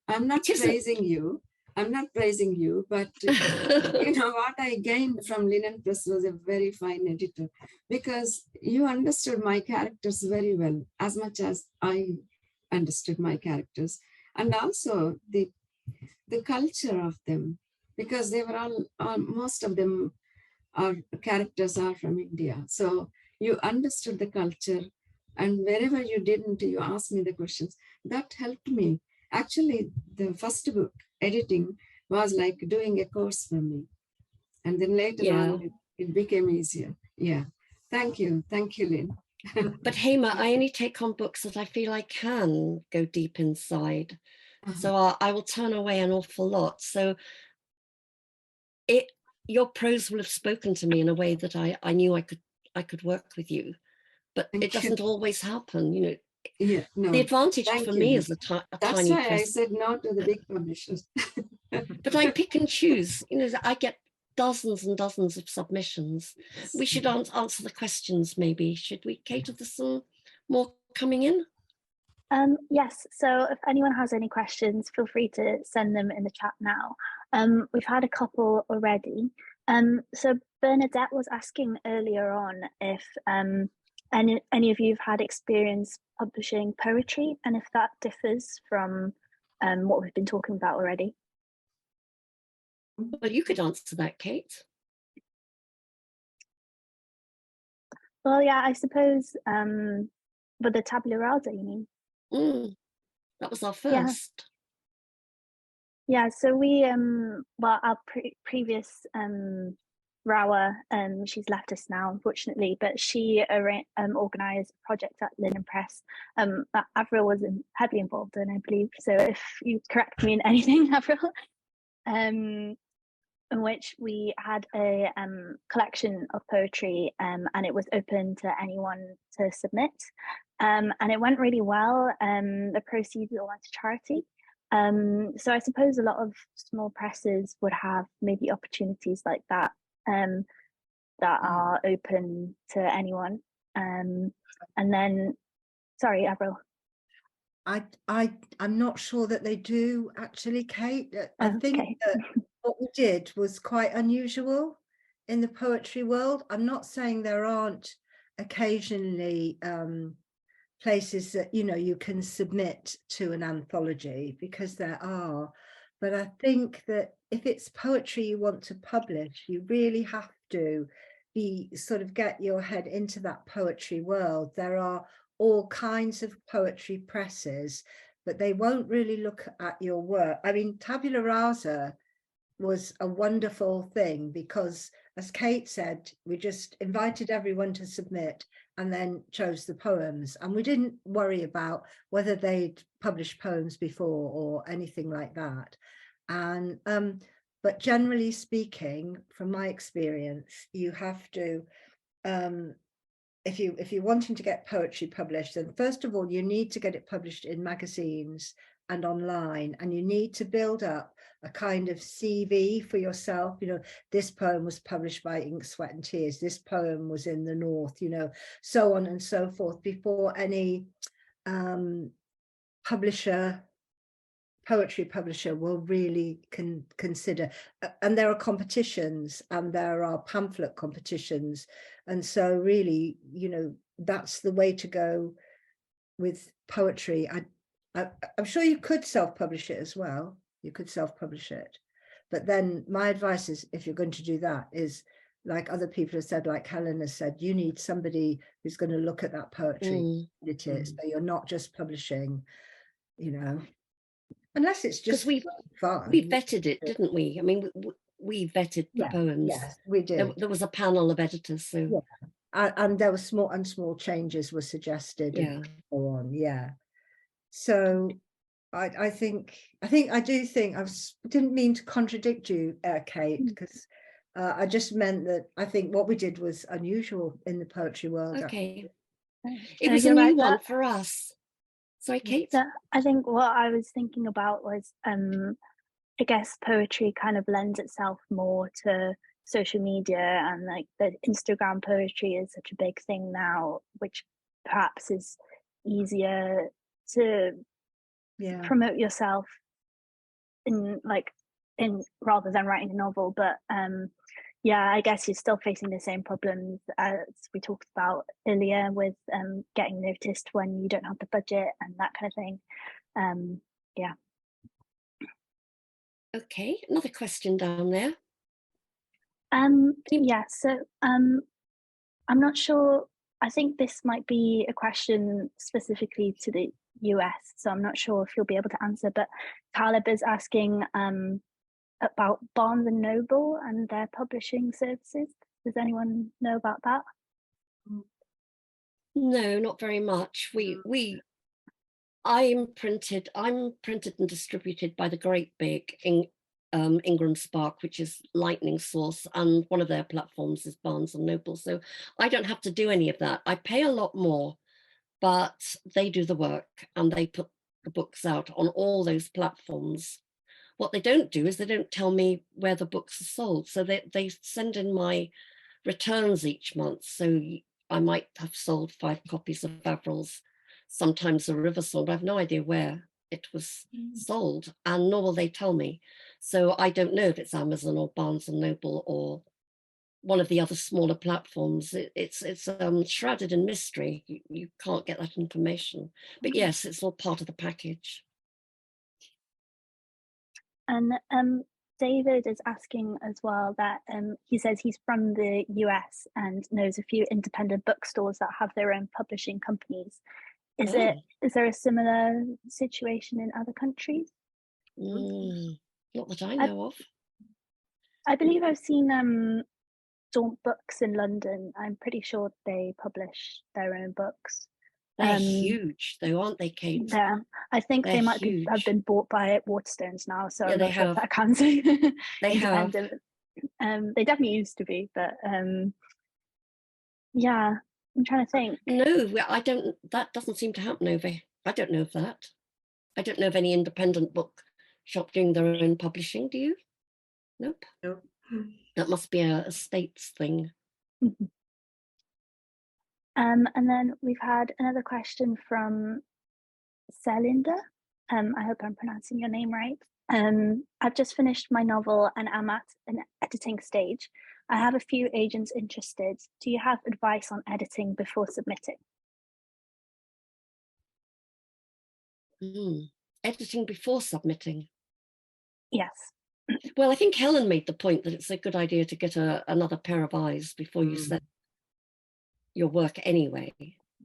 I'm not praising you. I'm not praising you, but you know what I gained from Linen Press was a very fine editor, because you understood my characters very well, as much as I understood my characters, and also the culture of them, because they were all most of them our characters are from India. So you understood the culture, and wherever you didn't, you asked me the questions. That helped me. Actually, the first book, editing, was like doing a course for me. And then later on, it became easier. Yeah. Thank you. Thank you, Lynn. But Hema, I only take on books that I feel I can go deep inside. So I will turn away an awful lot. So your prose will have spoken to me in a way that I knew I could work with you, but it doesn't always happen, you know. Yeah, no. The advantage for me is a That's tiny why press. I said no to the big publishers. But I pick and choose, you know, I get dozens and dozens of submissions. We should answer the questions maybe. Should we cater to some more coming in? Yes, so if anyone has any questions, feel free to send them in the chat now. We've had a couple already. So Bernadette was asking earlier on if any of you have had experience publishing poetry, and if that differs from what we've been talking about already. Well, you could answer that, Kate. Well, yeah, I suppose with the tabula rasa, you mean? That was our first. Yeah, so we well, our previous Rawa, she's left us now, unfortunately, but she organised a project at Linen Press that Avril was heavily involved in, I believe. So if you correct me in anything, Avril, in which we had a collection of poetry, and it was open to anyone to submit, and it went really well. The proceeds all went to charity. So I suppose a lot of small presses would have maybe opportunities like that that are open to anyone. And then, sorry, Avril. I'm not sure that they do actually, Kate. I think that what we did was quite unusual in the poetry world. I'm not saying there aren't occasionally places that, you know, you can submit to an anthology, because there are, but I think that if it's poetry you want to publish, you really have to get your head into that poetry world. There are all kinds of poetry presses, but they won't really look at your work. I mean, tabula rasa was a wonderful thing, because as Kate said, we just invited everyone to submit and then chose the poems, and we didn't worry about whether they'd published poems before or anything like that. And but generally speaking, from my experience, you have to if you're wanting to get poetry published, then first of all you need to get it published in magazines and online, and you need to build up a kind of CV for yourself. You know, this poem was published by Ink, Sweat and Tears, this poem was in the North, you know, so on and so forth, before any poetry publisher will really consider. And there are competitions, and there are pamphlet competitions, and so really, you know, that's the way to go with poetry. I'm sure you could self-publish it as well. You could self-publish it, but then my advice is, if you're going to do that, is like other people have said, like Helen has said, you need somebody who's going to look at that poetry, edit it, so you're not just publishing, you know, unless it's just fun. We vetted it, didn't we? I mean, we vetted the poems. Yes, we did. There was a panel of editors, so and there were small changes were suggested, and so on. Yeah. So I didn't mean to contradict you, Kate, because I just meant that I think what we did was unusual in the poetry world. Okay. It was a new one for us. Sorry, Kate? I think what I was thinking about was, I guess poetry kind of lends itself more to social media and like the Instagram poetry is such a big thing now, which perhaps is easier to promote yourself in rather than writing a novel. But yeah, I guess you're still facing the same problems as we talked about earlier with getting noticed when you don't have the budget and that kind of thing. Yeah. Okay, another question down there. Yeah, so I'm not sure. I think this might be a question specifically to the US, so I'm not sure if you'll be able to answer, but Talib is asking about Barnes and Noble and their publishing services. Does anyone know about that? No, not very much. I'm printed and distributed by the great big Ingram Spark, which is Lightning Source, and one of their platforms is Barnes and Noble. So I don't have to do any of that. I pay a lot more, but they do the work and they put the books out on all those platforms. What they don't do is they don't tell me where the books are sold. So they send in my returns each month. So I might have sold 5 copies of Avril's, sometimes a River Song, but I have no idea where it was sold, and nor will they tell me. So I don't know if it's Amazon or Barnes and Noble or one of the other smaller platforms. It's shrouded in mystery. You can't get that information. But yes, it's all part of the package. And David is asking as well that he says he's from the US and knows a few independent bookstores that have their own publishing companies. Is there a similar situation in other countries? Not that I know of. I believe I've seen Daunt Books in London. I'm pretty sure they publish their own books. They're huge though, aren't they, Kate? Yeah, I think They're they might have been bought by Waterstones now, so I'm not sure if that counts. They have. They definitely used to be, but yeah, I'm trying to think. No, I don't. That doesn't seem to happen over here. I don't know of that. I don't know of any independent book shop doing their own publishing. Do you? Nope. No. That must be a States thing. And then we've had another question from Celinda. I hope I'm pronouncing your name right. I've just finished my novel and am at an editing stage. I have a few agents interested. Do you have advice on editing before submitting? Editing before submitting? Yes. Well, I think Helen made the point that it's a good idea to get another pair of eyes before you send your work anyway.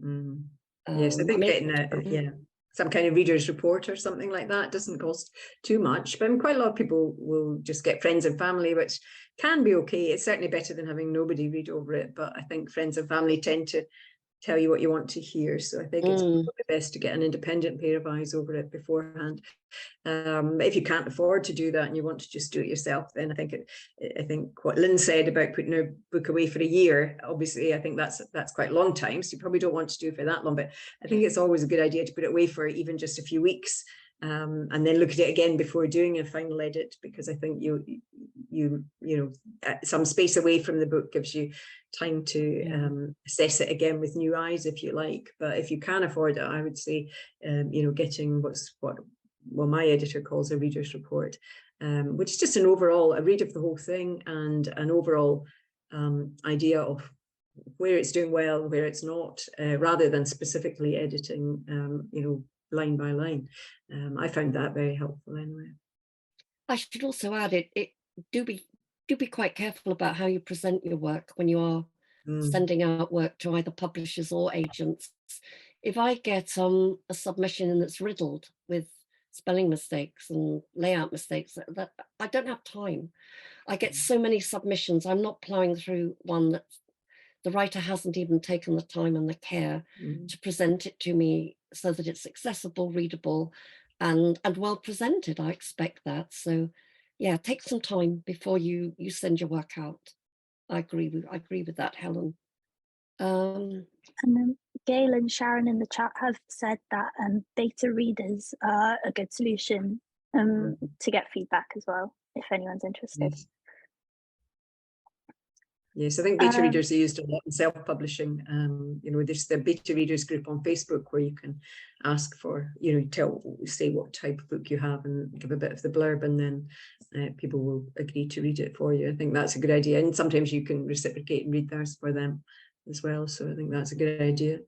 Yes, I think getting some kind of reader's report or something like that doesn't cost too much. But quite a lot of people will just get friends and family, which can be okay. It's certainly better than having nobody read over it. But I think friends and family tend to tell you what you want to hear. So I think it's probably best to get an independent pair of eyes over it beforehand. If you can't afford to do that and you want to just do it yourself, then I think what Lynn said about putting a book away for a year, obviously I think that's quite a long time, so you probably don't want to do it for that long, but I think it's always a good idea to put it away for even just a few weeks, and then look at it again before doing a final edit, because I think you know some space away from the book gives you time to assess it again with new eyes, if you like. But if you can afford it, I would say getting what my editor calls a reader's report, which is just a read of the whole thing and an overall idea of where it's doing well, where it's not, rather than specifically editing, line by line. I found that very helpful anyway. I should also add do be quite careful about how you present your work when you are sending out work to either publishers or agents. If I get a submission and it's riddled with spelling mistakes and layout mistakes, that I don't have time. I get so many submissions. I'm not plowing through one that the writer hasn't even taken the time and the care to present it to me so that it's accessible, readable, and well presented. I expect that. So yeah, take some time before you send your work out. I agree with that, Helen. And then Gail and Sharon in the chat have said that beta readers are a good solution to get feedback as well, if anyone's interested. Yes, I think beta readers are used a lot in self-publishing. You know, there's the beta readers group on Facebook where you can ask for, you know, say what type of book you have and give a bit of the blurb, and then people will agree to read it for you. I think that's a good idea. And sometimes you can reciprocate and read theirs for them as well. So I think that's a good idea.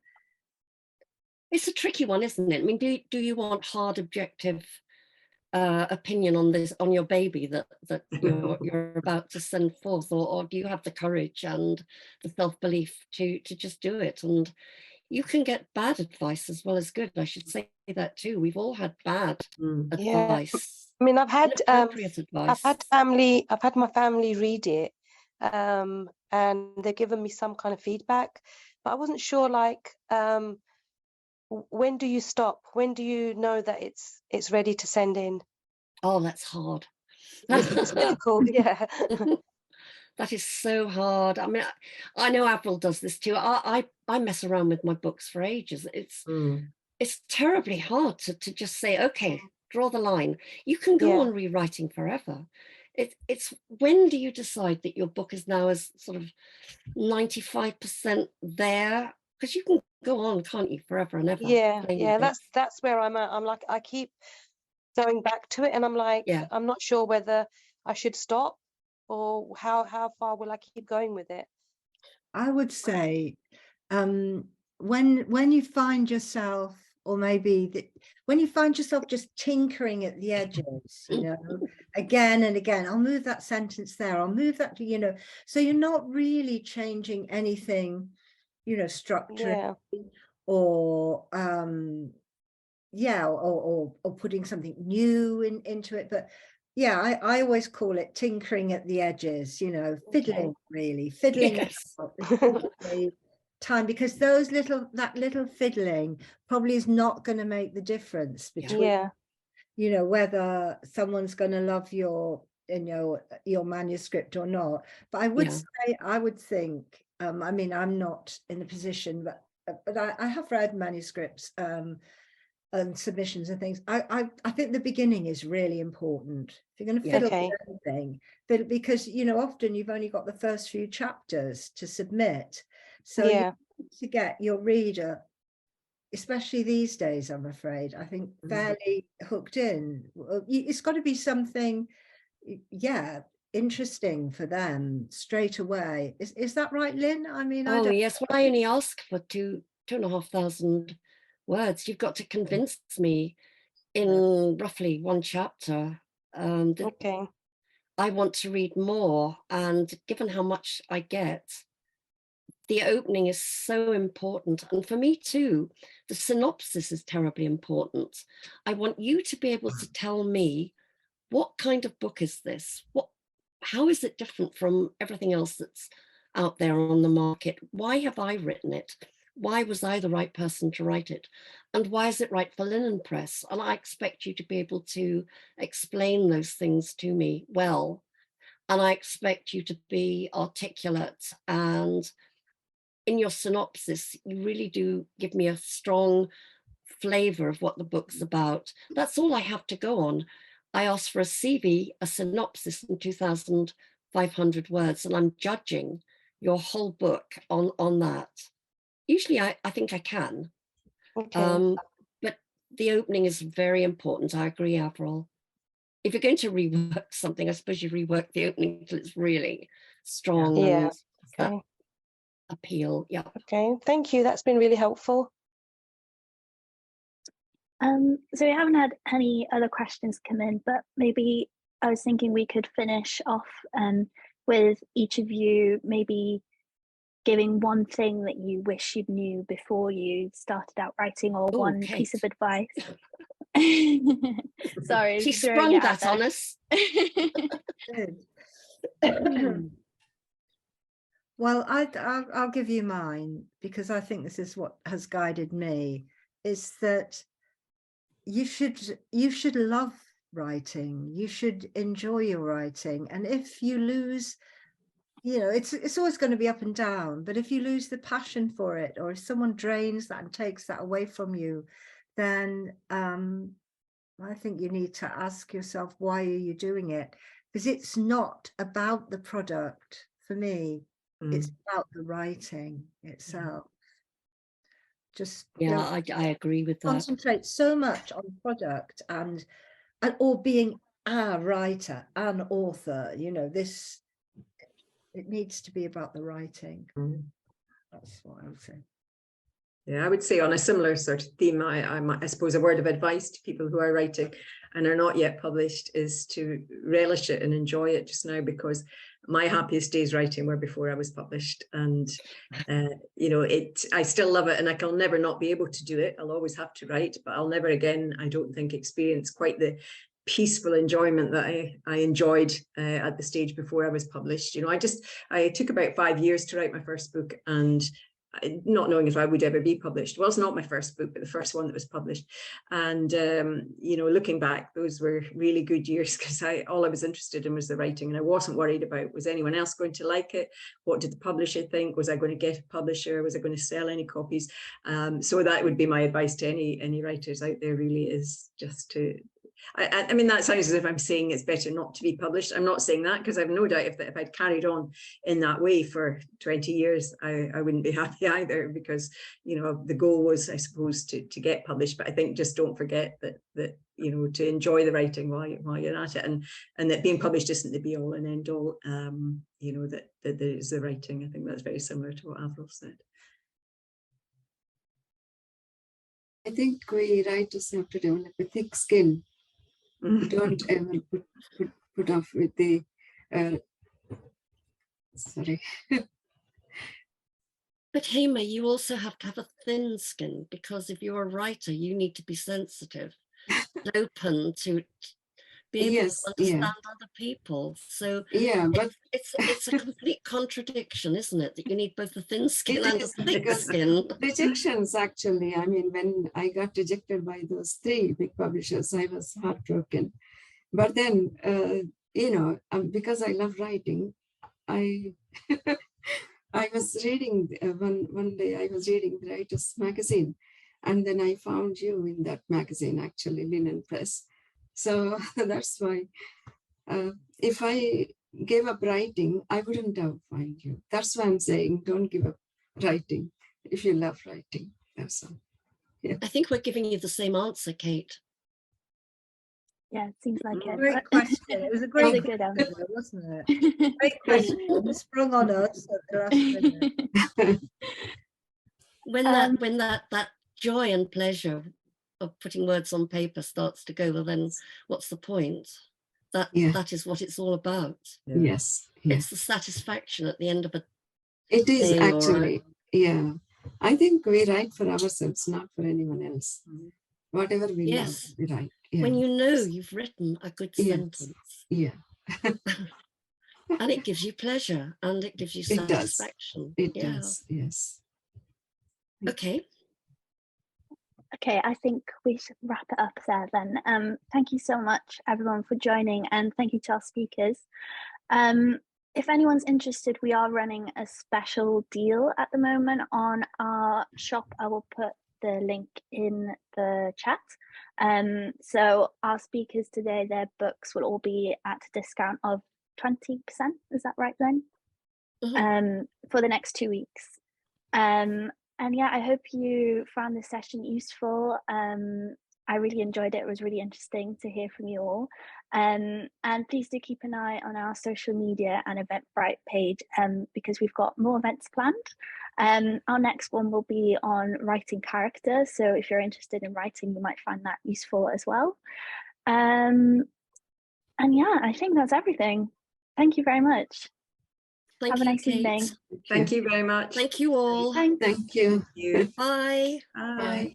It's a tricky one, isn't it? I mean, do you want hard, objective opinion on this, on your baby that you're about to send forth, or do you have the courage and the self-belief to just do it? And you can get bad advice as well as good. I should say that too. We've all had bad advice. I mean, I've had advice. I've had my family read it, and they've given me some kind of feedback, but I wasn't sure, like, when do you stop? When do you know that it's ready to send in? Oh, that's hard. It's difficult, yeah. That is so hard. I mean, I know Avril does this too. I mess around with my books for ages. It's terribly hard to just say, okay, draw the line. You can go on rewriting forever. It's when do you decide that your book is now as sort of 95% there? Because you can go on, can't you, forever and ever? Yeah, that's where I'm at. I'm like, I keep going back to it, and I'm like, I'm not sure whether I should stop or how far will I keep going with it. I would say when you find yourself, or maybe when you find yourself just tinkering at the edges, you know, again and again, I'll move that sentence there, I'll move that, you know, so you're not really changing anything, you know, structure or or putting something new into it. But yeah, I always call it tinkering at the edges, you know, fiddling, really fiddling time, because that little fiddling probably is not going to make the difference between you know, whether someone's going to love your manuscript or not. But I would say, I would think, I mean, I'm not in a position, but I have read manuscripts and submissions and things. I think the beginning is really important. If you're going to fiddle with anything, because, you know, often you've only got the first few chapters to submit. So you need to get your reader, especially these days, I'm afraid, I think fairly hooked in. It's got to be something, interesting for them straight away. Is that right, Lynn? I mean, yes. Well, I only ask for 2,500 words. You've got to convince me in roughly one chapter. I want to read more, and given how much I get, the opening is so important. And for me too, the synopsis is terribly important. I want you to be able to tell me, what kind of book is this? How is it different from everything else that's out there on the market? Why have I written it? Why was I the right person to write it? And why is it right for Linen Press? And I expect you to be able to explain those things to me well. And I expect you to be articulate, and in your synopsis, you really do give me a strong flavor of what the book's about. That's all I have to go on. I asked for a CV, a synopsis in 2,500 words, and I'm judging your whole book on that. Usually I think I can. But the opening is very important. I agree, Avril. If you're going to rework something, I suppose you rework the opening till it's really strong. And appeal. Okay, thank you. That's been really helpful. So we haven't had any other questions come in, but maybe I was thinking we could finish off with each of you maybe giving one thing that you wish you knew before you started out writing, or one piece of advice. Sorry, she sprung that on us. Well, I'll give you mine, because I think this is what has guided me, is that you should love writing. You should enjoy your writing. And if you lose, you know, it's always going to be up and down, but if you lose the passion for it, or if someone drains that and takes that away from you, then I think you need to ask yourself, why are you doing it? Because it's not about the product for me. It's about the writing itself. Just yeah, I agree with that. Concentrate so much on product and or being a writer, an author. You know, it needs to be about the writing. That's what I would say. Yeah, I would say on a similar sort of theme, I suppose a word of advice to people who are writing and are not yet published is to relish it and enjoy it just now, because my happiest days writing were before I was published. And, you know, I still love it, and I'll never not be able to do it. I'll always have to write, but I'll never again, I don't think, experience quite the peaceful enjoyment that I enjoyed at the stage before I was published. You know, I took about 5 years to write my first book, and not knowing if I would ever be published. Well, it's not my first book, but the first one that was published. And, you know, looking back, those were really good years, because all I was interested in was the writing, and I wasn't worried about, was anyone else going to like it? What did the publisher think? Was I going to get a publisher? Was I going to sell any copies? So that would be my advice to any writers out there, really, is just to, I mean, that sounds as if I'm saying it's better not to be published. I'm not saying that, because I've no doubt if I'd carried on in that way for 20 years, I wouldn't be happy either, because, you know, the goal was, I suppose, to get published. But I think just don't forget that you know, to enjoy the writing while you're at it, and that being published isn't the be all and end all. You know, that there's the writing. I think that's very similar to what Avril said. I think we writers have to develop a thick skin. Don't ever put off with the sorry. But Hema, you also have to have a thin skin, because if you're a writer, you need to be sensitive, open to be able to understand other people. So yeah, but it's a complete contradiction, isn't it? That you need both a thin skin and a thick skin. Rejections, actually. I mean, when I got rejected by those 3 big publishers, I was heartbroken. But then, you know, because I love writing, I was reading one day. I was reading the Writers magazine, and then I found you in that magazine, actually, Linen Press. So that's why if I gave up writing, I wouldn't have found you. That's why I'm saying don't give up writing if you love writing. That's all. Yeah. I think we're giving you the same answer, Kate. Yeah, it seems like it. Great question. It was a great good answer, wasn't it? Great question. Sprung on us at the last minute. When that joy and pleasure of putting words on paper starts to go, well, then what's the point? That is what it's all about. Yes. It's the satisfaction at the end of a It is day, actually, yeah. I think we write for ourselves, not for anyone else. Whatever we love, we write. Yeah. When you know you've written a good sentence. Yeah. And it gives you pleasure, and it gives you satisfaction. It does, yes. Okay, I think we should wrap it up there then. Thank you so much, everyone, for joining, and thank you to our speakers. If anyone's interested, we are running a special deal at the moment on our shop. I will put the link in the chat. So our speakers today, their books will all be at a discount of 20%. Is that right, Lynn? For the next 2 weeks. And yeah, I hope you found this session useful. I really enjoyed it. It was really interesting to hear from you all. And please do keep an eye on our social media and Eventbrite page, because we've got more events planned. Our next one will be on writing characters. So if you're interested in writing, you might find that useful as well. And yeah, I think that's everything. Thank you very much. Have a nice evening. Thank you very much. Thank you all. Thanks. Thank you. Bye. Bye. Bye.